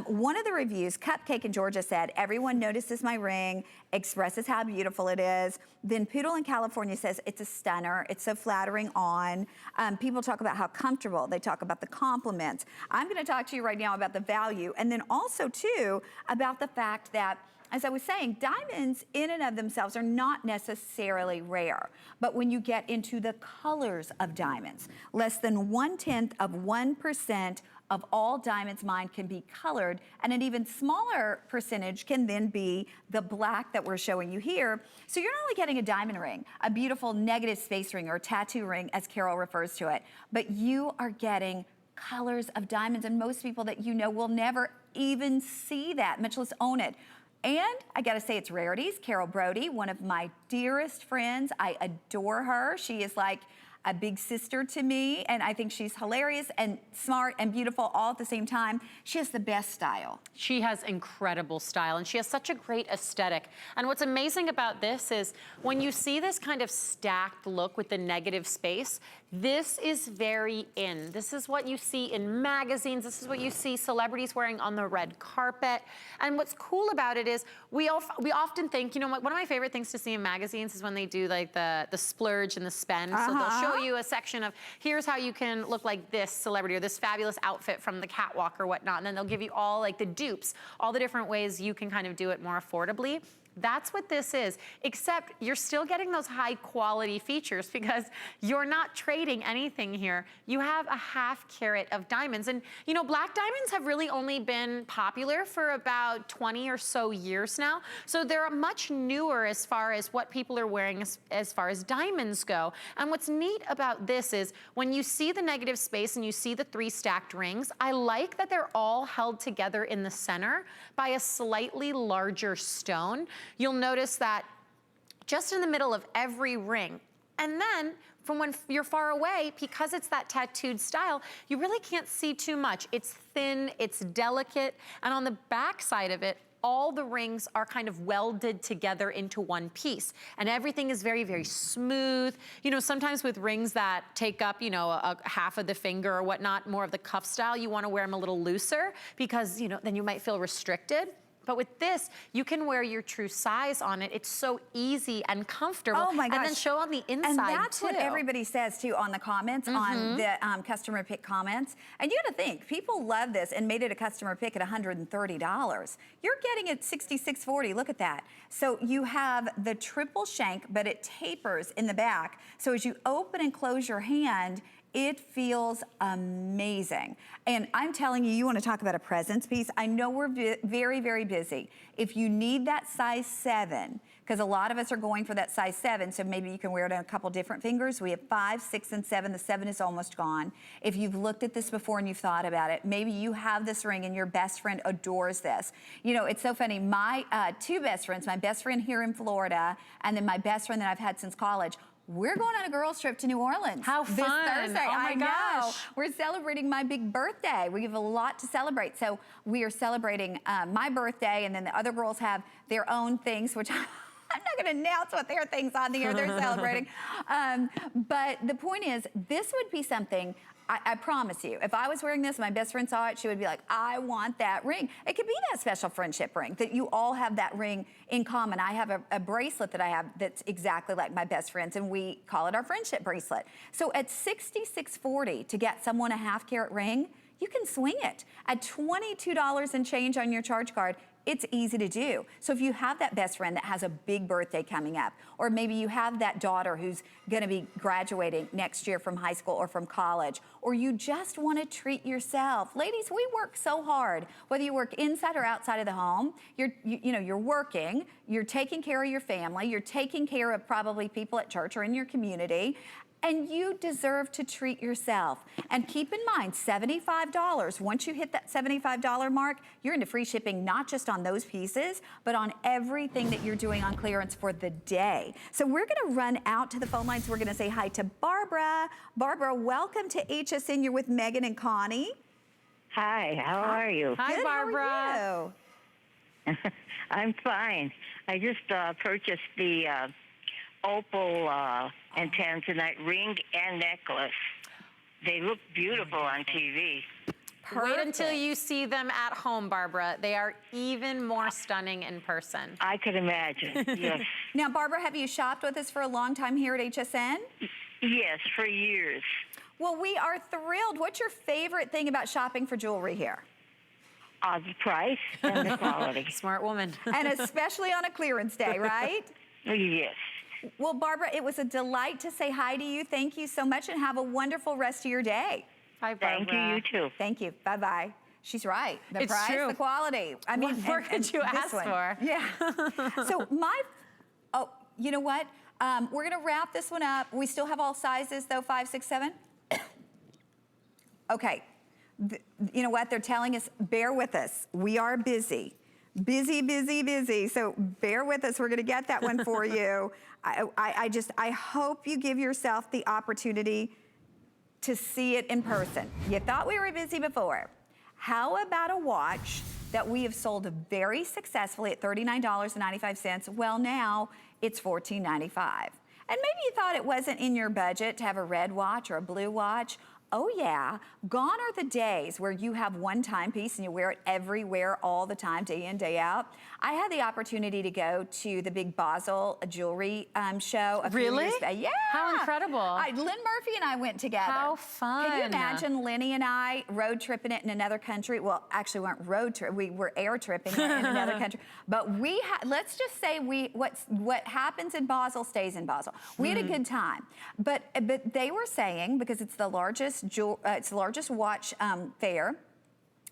One of the reviews, Cupcake in Georgia, said, everyone notices my ring, expresses how beautiful it is. Then Poodle in California says, it's a stunner, it's so flattering on. People talk about how comfortable, they talk about the compliments. I'm gonna talk to you right now about the value, and then also too, about the fact that, as I was saying, diamonds in and of themselves are not necessarily rare, but when you get into the colors of diamonds, less than 0.1% of all diamonds mined can be colored, and an even smaller percentage can then be the black that we're showing you here. So you're not only getting a diamond ring, a beautiful negative space ring or a tattoo ring, as Carol refers to it, but you are getting colors of diamonds, and most people that you know will never even see that, much less own it. And I gotta say, it's rarities. Carol Brodie, one of my dearest friends. I adore her. She is like a big sister to me, and I think she's hilarious and smart and beautiful all at the same time. She has the best style. She has incredible style, and she has such a great aesthetic. And what's amazing about this is when you see this kind of stacked look with the negative space, this is very in. This is what you see in magazines. This is what you see celebrities wearing on the red carpet. And what's cool about it is we often think, you know, one of my favorite things to see in magazines is when they do like the splurge and the spend. So they'll show you a section of, here's how you can look like this celebrity or this fabulous outfit from the catwalk or whatnot. And then they'll give you all like the dupes, all the different ways you can kind of do it more affordably. That's what this is, except you're still getting those high quality features because you're not trading anything here. You have a half carat of diamonds. And you know, black diamonds have really only been popular for about 20 or so years now. So they're much newer as far as what people are wearing as far as diamonds go. And what's neat about this is when you see the negative space and you see the 3 stacked rings, I like that they're all held together in the center by a slightly larger stone. You'll notice that just in the middle of every ring. And then from when you're far away, because it's that tattooed style, you really can't see too much. It's thin, it's delicate, and on the back side of it, all the rings are kind of welded together into one piece. And everything is very, very smooth. You know, sometimes with rings that take up, you know, a half of the finger or whatnot, more of the cuff style, you wanna wear them a little looser because, you know, then you might feel restricted. But with this, you can wear your true size on it. It's so easy and comfortable. Oh my gosh. And then show on the inside, and that's too. what everybody says too on the comments, on the customer pick comments. And you gotta think, people love this and made it a customer pick at $130. You're getting it $66.40, look at that. So you have the triple shank, but it tapers in the back. So as you open and close your hand, it feels amazing. And I'm telling you, you want to talk about a presence piece. I know we're very, very busy. If you need that size 7, because a lot of us are going for that size 7, so maybe you can wear it on a couple different fingers. We have 5, 6, and 7. The 7 is almost gone. If you've looked at this before and you've thought about it, maybe you have this ring and your best friend adores this. You know, it's so funny. My 2 best friends, my best friend here in Florida, and then my best friend that I've had since college, we're going on a girls' trip to New Orleans. How fun. This Thursday. Oh my gosh. Know. We're celebrating my big birthday. We have a lot to celebrate. So we are celebrating my birthday, and then the other girls have their own things, which I'm not gonna announce what their things on the air they're celebrating. But the point is, this would be something, I promise you, if I was wearing this, my best friend saw it, she would be like, I want that ring. It could be that special friendship ring, that you all have that ring in common. I have a bracelet that I have that's exactly like my best friend's, and we call it our friendship bracelet. So at $66.40 to get someone a half carat ring, you can swing it. At $22 and change on your charge card, it's easy to do. So if you have that best friend that has a big birthday coming up, or maybe you have that daughter who's gonna be graduating next year from high school or from college, or you just wanna treat yourself. Ladies, we work so hard, whether you work inside or outside of the home, you're working, you're taking care of your family, you're taking care of probably people at church or in your community, and you deserve to treat yourself. And keep in mind, $75, once you hit that $75 mark, you're into free shipping, not just on those pieces, but on everything that you're doing on clearance for the day. So we're gonna run out to the phone lines. We're gonna say hi to Barbara. Barbara, welcome to HSN. You're with Megan and Connie. Hi, how are you? Hi, Good, Barbara. How are you? I'm fine. I just purchased the opal and Tanzanite ring and necklace. They look beautiful on TV. Wait until you see them at home, Barbara. They are even more stunning in person. I could imagine, yes. Now, Barbara, have you shopped with us for a long time here at HSN? Yes, for years. Well, we are thrilled. What's your favorite thing about shopping for jewelry here? The price and the quality. Smart woman. And especially on a clearance day, right? Yes. Well, Barbara, it was a delight to say hi to you. Thank you so much, and have a wonderful rest of your day. Hi, Barbara. Thank you, you too. Thank you. Bye-bye. She's right. The It's price, true. the quality. I mean, What more could you this ask one. for? Yeah. So you know what? We're gonna wrap this one up. We still have all sizes though, 5, 6, 7. Okay. You know what? They're telling us, bear with us. We are busy. Busy, busy, busy. So bear with us. We're gonna get that one for you. I hope you give yourself the opportunity to see it in person. You thought we were busy before. How about a watch that we have sold very successfully at $39.95? Well, now it's $14.95. And maybe you thought it wasn't in your budget to have a red watch or a blue watch. Oh yeah, gone are the days where you have one timepiece and you wear it everywhere all the time, day in, day out. I had the opportunity to go to the big Basel jewelry show a few Really? years back. Yeah. How incredible. Lynn Murphy and I went together. How fun. Can you imagine Lenny and I road tripping it in another country? Well, actually we weren't road trip, we were air tripping it in another country. But let's just say what happens in Basel stays in Basel. We had a good time. But they were saying, because it's the largest watch fair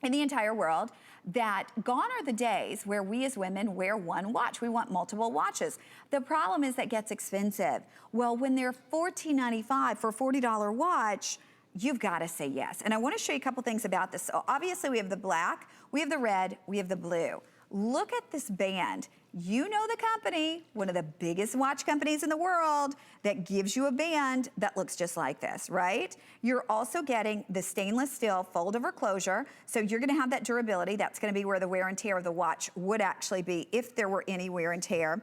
in the entire world, that gone are the days where we as women wear one watch. We want multiple watches. The problem is that gets expensive. Well, when they're $14.95 for a $40 watch, you've got to say yes. And I want to show you a couple things about this. So obviously we have the black, we have the red, we have the blue. Look at this band. You know the company, one of the biggest watch companies in the world, that gives you a band that looks just like this, right? You're also getting the stainless steel fold-over closure, so you're gonna have that durability. That's gonna be where the wear and tear of the watch would actually be if there were any wear and tear.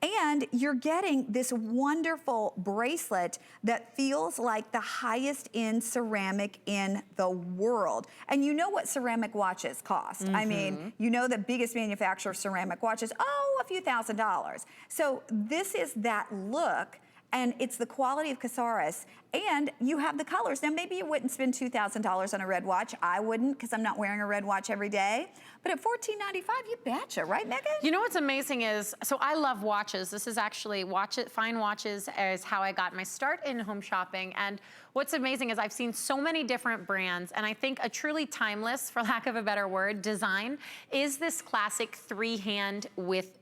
And you're getting this wonderful bracelet that feels like the highest end ceramic in the world. And you know what ceramic watches cost. I mean, you know the biggest manufacturer of ceramic watches, a few $1,000s. So this is that look, and it's the quality of Casares, and you have the colors. Now, maybe you wouldn't spend $2,000 on a red watch. I wouldn't, because I'm not wearing a red watch every day. But at $14.95, you betcha, right, Megan? You know what's amazing is, so I love watches. This is actually, fine watches is how I got my start in home shopping. And what's amazing is I've seen so many different brands, and I think a truly timeless, for lack of a better word, design is this classic 3-hand with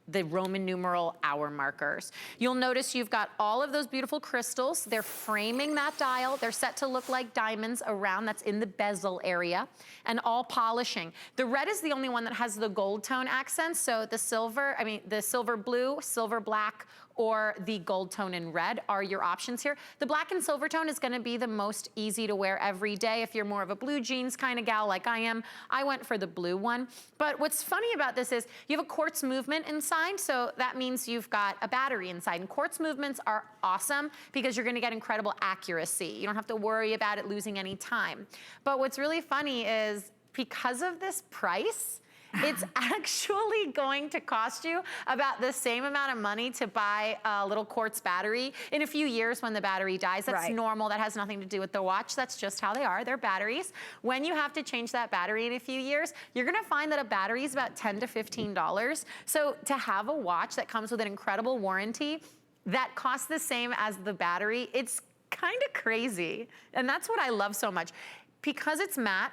the Roman numeral hour markers. You'll notice you've got all of those beautiful crystals. They're framing that dial. They're set to look like diamonds around, that's in the bezel area, and all polishing. The red is the only one that has the gold tone accents, so the silver blue, silver black, or the gold tone in red are your options here. The black and silver tone is gonna be the most easy to wear every day. If you're more of a blue jeans kind of gal like I am, I went for the blue one. But what's funny about this is you have a quartz movement inside, so that means you've got a battery inside. And quartz movements are awesome because you're gonna get incredible accuracy. You don't have to worry about it losing any time. But what's really funny is because of this price, It's actually going to cost you about the same amount of money to buy a little quartz battery in a few years when the battery dies. That's normal. That has nothing to do with the watch. That's just how they are. They're batteries. When you have to change that battery in a few years, you're gonna find that a battery is about $10 to $15. So to have a watch that comes with an incredible warranty that costs the same as the battery, it's kind of crazy. And that's what I love so much. Because it's matte,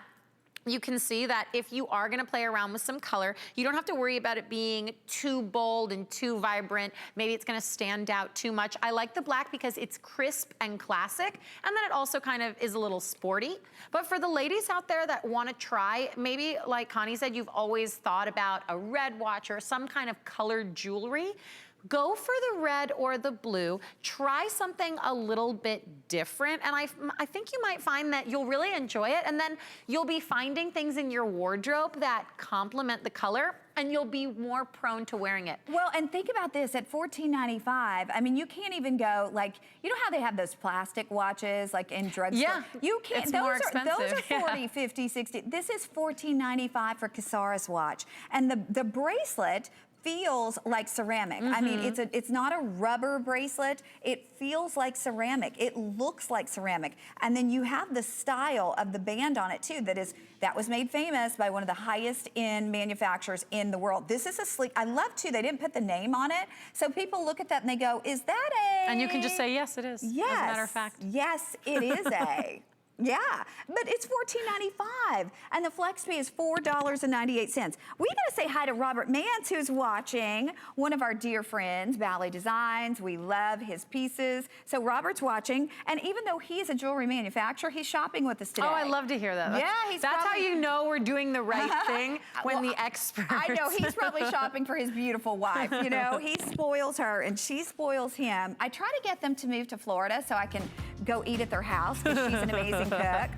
you can see that if you are gonna play around with some color, you don't have to worry about it being too bold and too vibrant. Maybe it's gonna stand out too much. I like the black because it's crisp and classic, and then it also kind of is a little sporty. But for the ladies out there that wanna try, maybe like Connie said, you've always thought about a red watch or some kind of colored jewelry, go for the red or the blue. Try something a little bit different. And I think you might find that you'll really enjoy it. And then you'll be finding things in your wardrobe that complement the color, and you'll be more prone to wearing it. Well, and think about this, at $14.95, I mean, you can't even go, like, you know how they have those plastic watches, like in drugstore? Yeah, you can't, it's more expensive. Those are 40, 50, 60. This is $14.95 for Casara's watch. And the bracelet feels like ceramic. I mean, it's not a rubber bracelet. It feels like ceramic. It looks like ceramic. And then you have the style of the band on it too that was made famous by one of the highest end manufacturers in the world. This is a sleek, I love too, they didn't put the name on it. So people look at that and they go, is that a? And you can just say, yes, it is, yes, as a matter of fact. Yes, it is a. Yeah, but it's $14.95, and the flex fee is $4.98. We gotta say hi to Robert Mance, who's watching, one of our dear friends, Ballet Designs. We love his pieces. So Robert's watching, and even though he's a jewelry manufacturer, he's shopping with us today. Oh, I love to hear that. Yeah, that's how you know we're doing the right thing when the experts. I know, he's probably shopping for his beautiful wife, you know? He spoils her, and she spoils him. I try to get them to move to Florida so I can go eat at their house, because she's an amazing cook.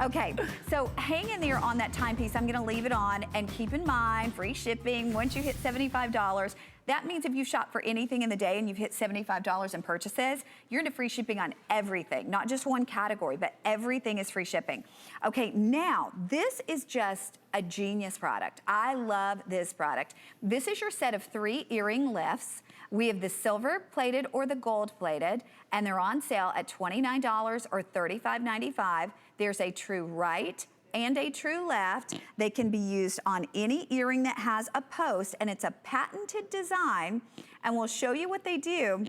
Okay, so hang in there on that timepiece. I'm gonna leave it on, and keep in mind, free shipping once you hit $75. That means if you shop for anything in the day and you've hit $75 in purchases, you're into free shipping on everything, not just one category, but everything is free shipping. Okay, now, this is just a genius product. I love this product. This is your set of 3 earring lifts. We have the silver plated or the gold plated, and they're on sale at $29 or $35.95. There's a true right and a true left. They can be used on any earring that has a post, and it's a patented design, and we'll show you what they do.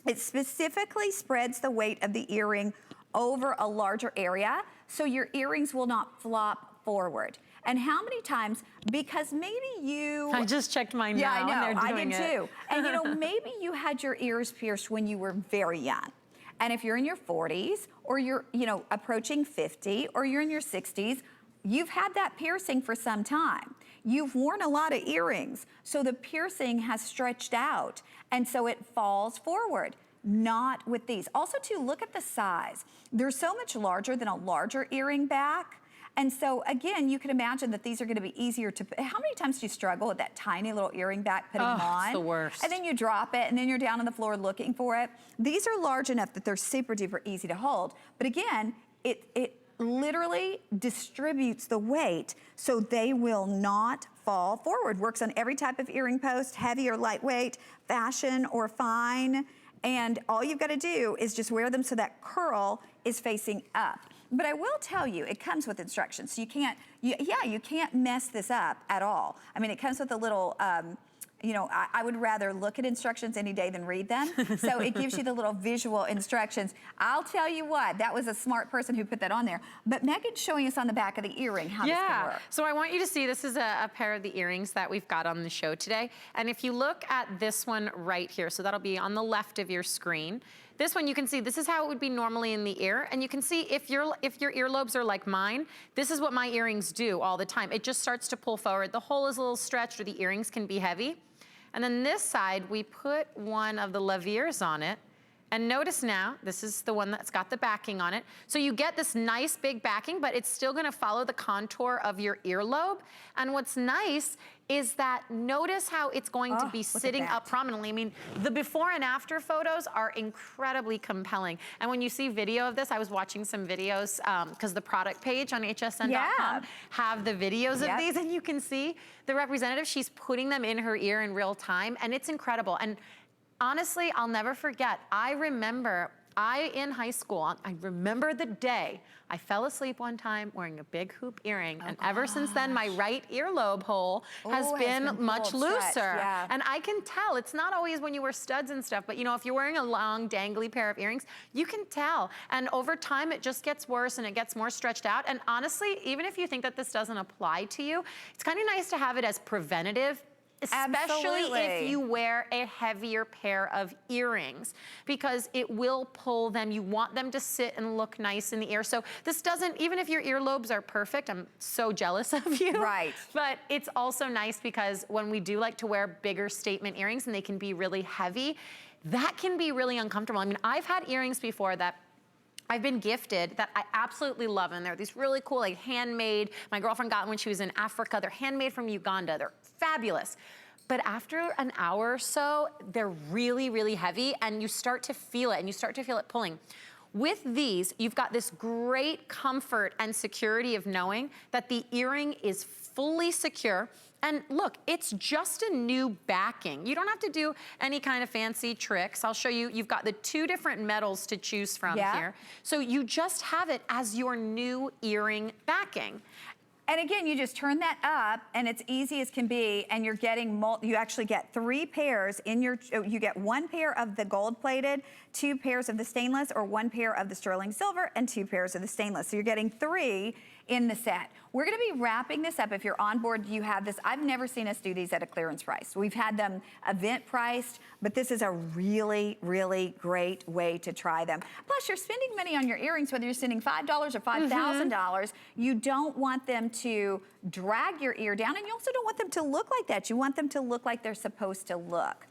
It specifically spreads the weight of the earring over a larger area, so your earrings will not flop forward. And how many times, because maybe you... I just checked mine now. Yeah, I know, I did too. And you know, maybe you had your ears pierced when you were very young. And if you're in your 40s, or you're, you know, approaching 50, or you're in your 60s, you've had that piercing for some time. You've worn a lot of earrings, so the piercing has stretched out, and so it falls forward. Not with these. Also, too, look at the size. They're so much larger than a larger earring back. And so, again, you can imagine that these are gonna be easier to, how many times do you struggle with that tiny little earring back putting them on? It's the worst. And then you drop it, and then you're down on the floor looking for it. These are large enough that they're super duper easy to hold. But again, it literally distributes the weight so they will not fall forward. Works on every type of earring post, heavy or lightweight, fashion or fine. And all you've gotta do is just wear them so that curl is facing up. But I will tell you, it comes with instructions. So you can't, you can't mess this up at all. I mean, it comes with a little, you know, I would rather look at instructions any day than read them. So it gives you the little visual instructions. I'll tell you what, that was a smart person who put that on there. But Megan's showing us on the back of the earring how this can work. So I want you to see, this is a pair of the earrings that we've got on the show today. And if you look at this one right here, so that'll be on the left of your screen. This one, you can see, this is how it would be normally in the ear. And you can see if your earlobes are like mine, this is what my earrings do all the time. It just starts to pull forward. The hole is a little stretched, or the earrings can be heavy. And then this side, we put one of the lavieres on it, And notice now, this is the one that's got the backing on it. So you get this nice big backing, but it's still gonna follow the contour of your earlobe. And what's nice is that notice how it's going to be sitting up prominently. I mean, the before and after photos are incredibly compelling. And when you see video of this, I was watching some videos because the product page on hsn.com have the videos of these, and you can see the representative, she's putting them in her ear in real time, and it's incredible. And honestly, I'll never forget, I remember in high school, I remember the day I fell asleep one time wearing a big hoop earring, and ever since then, my right earlobe hole has been much looser. And I can tell, it's not always when you wear studs and stuff, but you know, if you're wearing a long, dangly pair of earrings, you can tell. And over time, it just gets worse and it gets more stretched out. And honestly, even if you think that this doesn't apply to you, it's kind of nice to have it as preventative, especially if you wear a heavier pair of earrings, because it will pull them. You want them to sit and look nice in the ear. So this doesn't, even if your earlobes are perfect, I'm so jealous of you. Right. But it's also nice because when we do like to wear bigger statement earrings and they can be really heavy, that can be really uncomfortable. I mean, I've had earrings before that I've been gifted that I absolutely love, and they're these really cool, like handmade. My girlfriend got them when she was in Africa. They're handmade from Uganda. They're fabulous. But after an hour or so, they're really, really heavy, and you start to feel it, and you start to feel it pulling. With these, you've got this great comfort and security of knowing that the earring is fully secure. And look, it's just a new backing. You don't have to do any kind of fancy tricks. I'll show you, you've got the 2 different metals to choose from here. So you just have it as your new earring backing. And again, you just turn that up, and it's easy as can be, and you're getting, you actually get 3 pairs in your, you get 1 pair of the gold-plated, 2 pairs of the stainless, or 1 pair of the sterling silver, and 2 pairs of the stainless. So you're getting 3 in the set. We're gonna be wrapping this up. If you're on board, you have this. I've never seen us do these at a clearance price. We've had them event priced, but this is a really, really great way to try them. Plus, you're spending money on your earrings, whether you're spending $5 or $5,000. You don't want them to drag your ear down, and you also don't want them to look like that. You want them to look like they're supposed to look.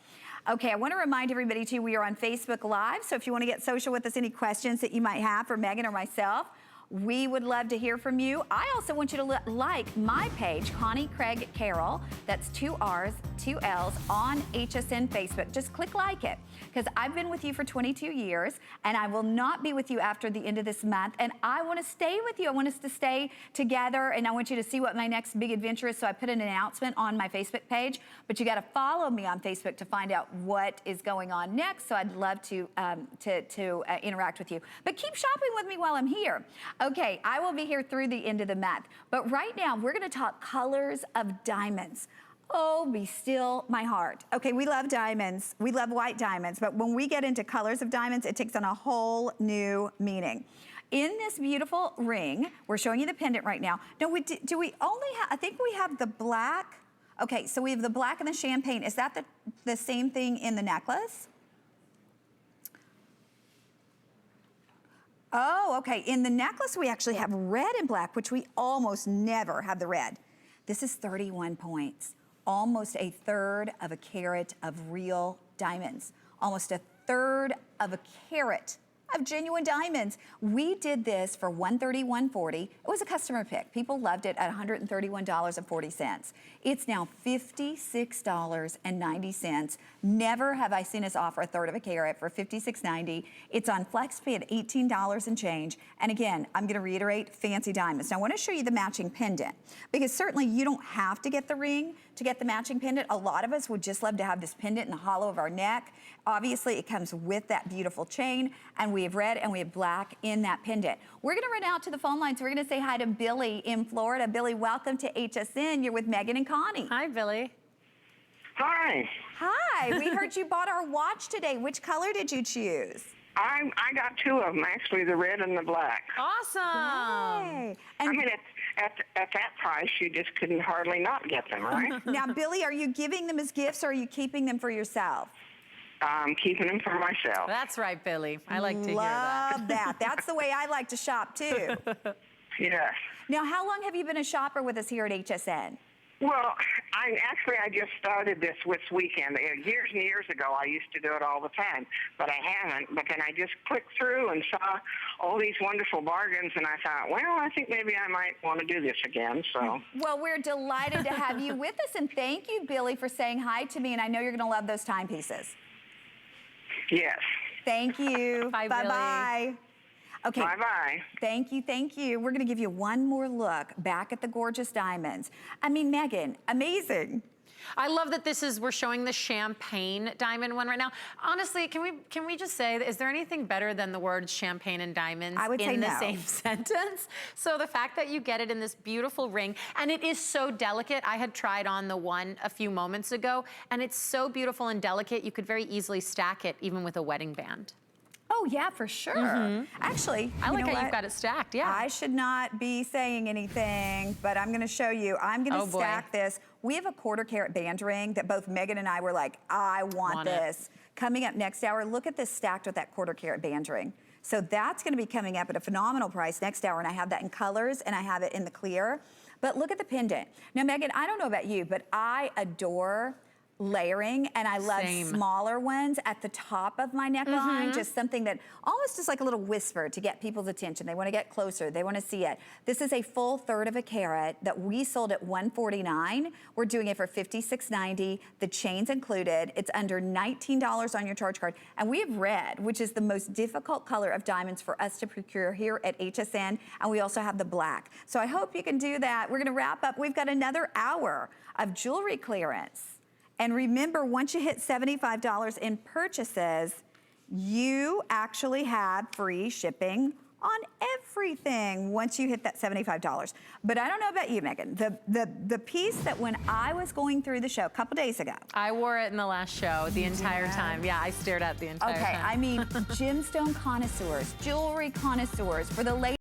Okay, I want to remind everybody too, we are on Facebook Live, so if you want to get social with us, any questions that you might have for Megan or myself, we would love to hear from you. I also want you to like my page, Connie Craig-Carroll. That's 2 R's, 2 L's on HSN Facebook. Just click like it, because I've been with you for 22 years, and I will not be with you after the end of this month. And I want to stay with you. I want us to stay together, and I want you to see what my next big adventure is. So I put an announcement on my Facebook page, but you got to follow me on Facebook to find out what is going on next. So I'd love to interact with you. But keep shopping with me while I'm here. Okay, I will be here through the end of the month. But right now, we're gonna talk colors of diamonds. Oh, be still my heart. Okay, we love diamonds. We love white diamonds. But when we get into colors of diamonds, it takes on a whole new meaning. In this beautiful ring, we're showing you the pendant right now. Now, do we only have, I think we have the black. Okay, so we have the black and the champagne. Is that the same thing in the necklace? Oh, okay. In the necklace, we actually have red and black, which we almost never have the red. This is 31 points. Almost 1/3 of a carat of real diamonds. Almost 1/3 of a carat of genuine diamonds. We did this for $131.40. It was a customer pick. People loved it at $131.40. It's now $56.90. Never have I seen us offer 1/3 of a carat for $56.90. It's on FlexPay at $18 and change. And again, I'm gonna reiterate, fancy diamonds. Now I wanna show you the matching pendant, because certainly you don't have to get the ring to get the matching pendant. A lot of us would just love to have this pendant in the hollow of our neck. Obviously, it comes with that beautiful chain, and we have red and we have black in that pendant. We're gonna run out to the phone lines. We're gonna say hi to Billy in Florida. Billy, welcome to HSN. You're with Megan and Connie. Hi, Billy. Hi. Hi, we heard you bought our watch today. Which color did you choose? I got 2 of them, actually, the red and the black. Awesome. Hey. I mean, at that price, you just couldn't hardly not get them, right? Now, Billy, are you giving them as gifts, or are you keeping them for yourself? I'm keeping them for myself. That's right, Billy. I like to hear that. Love that. That's the way I like to shop, too. Yes. Now, how long have you been a shopper with us here at HSN? Well, I just started this weekend. Years and years ago, I used to do it all the time, but I haven't. But then I just clicked through and saw all these wonderful bargains, and I thought, well, I think maybe I might want to do this again. So. Well, we're delighted to have you with us, and thank you, Billy, for saying hi to me, and I know you're going to love those timepieces. Yes. Thank you. Bye, Bye-bye. Okay. Bye-bye. Thank you, thank you. We're gonna give you one more look back at the gorgeous diamonds. I mean, Megan, amazing. I love that we're showing the champagne diamond one right now. Honestly, can we just say, is there anything better than the words champagne and diamonds I would say in the no. same sentence? So the fact that you get it in this beautiful ring, and it is so delicate. I had tried on the one a few moments ago, and it's so beautiful and delicate, you could very easily stack it even with a wedding band. Oh yeah, for sure. Actually, I like you know how what? you've got it stacked, yeah. I should not be saying anything, but I'm gonna show you. I'm gonna stack this. We have a 1/4 carat band ring that both Megan and I were like, I want this. Coming up next hour, look at this stacked with that 1/4 carat band ring. So that's gonna be coming up at a phenomenal price next hour, and I have that in colors and I have it in the clear. But look at the pendant. Now, Megan, I don't know about you, but I adore layering, and I love smaller ones at the top of my neckline, just something that almost is like a little whisper to get people's attention. They want to get closer, they want to see it. This is a full 1/3 of a carat that we sold at $149. We're doing it for $56.90. The chain's included. It's under $19 on your charge card. And we have red, which is the most difficult color of diamonds for us to procure here at HSN, and we also have the black. So I hope you can do that. We're going to wrap up. We've got another hour of jewelry clearance. And remember, once you hit $75 in purchases, you actually have free shipping on everything once you hit that $75. But I don't know about you, Megan. The piece that when I was going through the show a couple days ago. I wore it in the last show the entire time. Yeah, I stared at the entire time. Okay, I mean, gemstone connoisseurs, jewelry connoisseurs, for the ladies.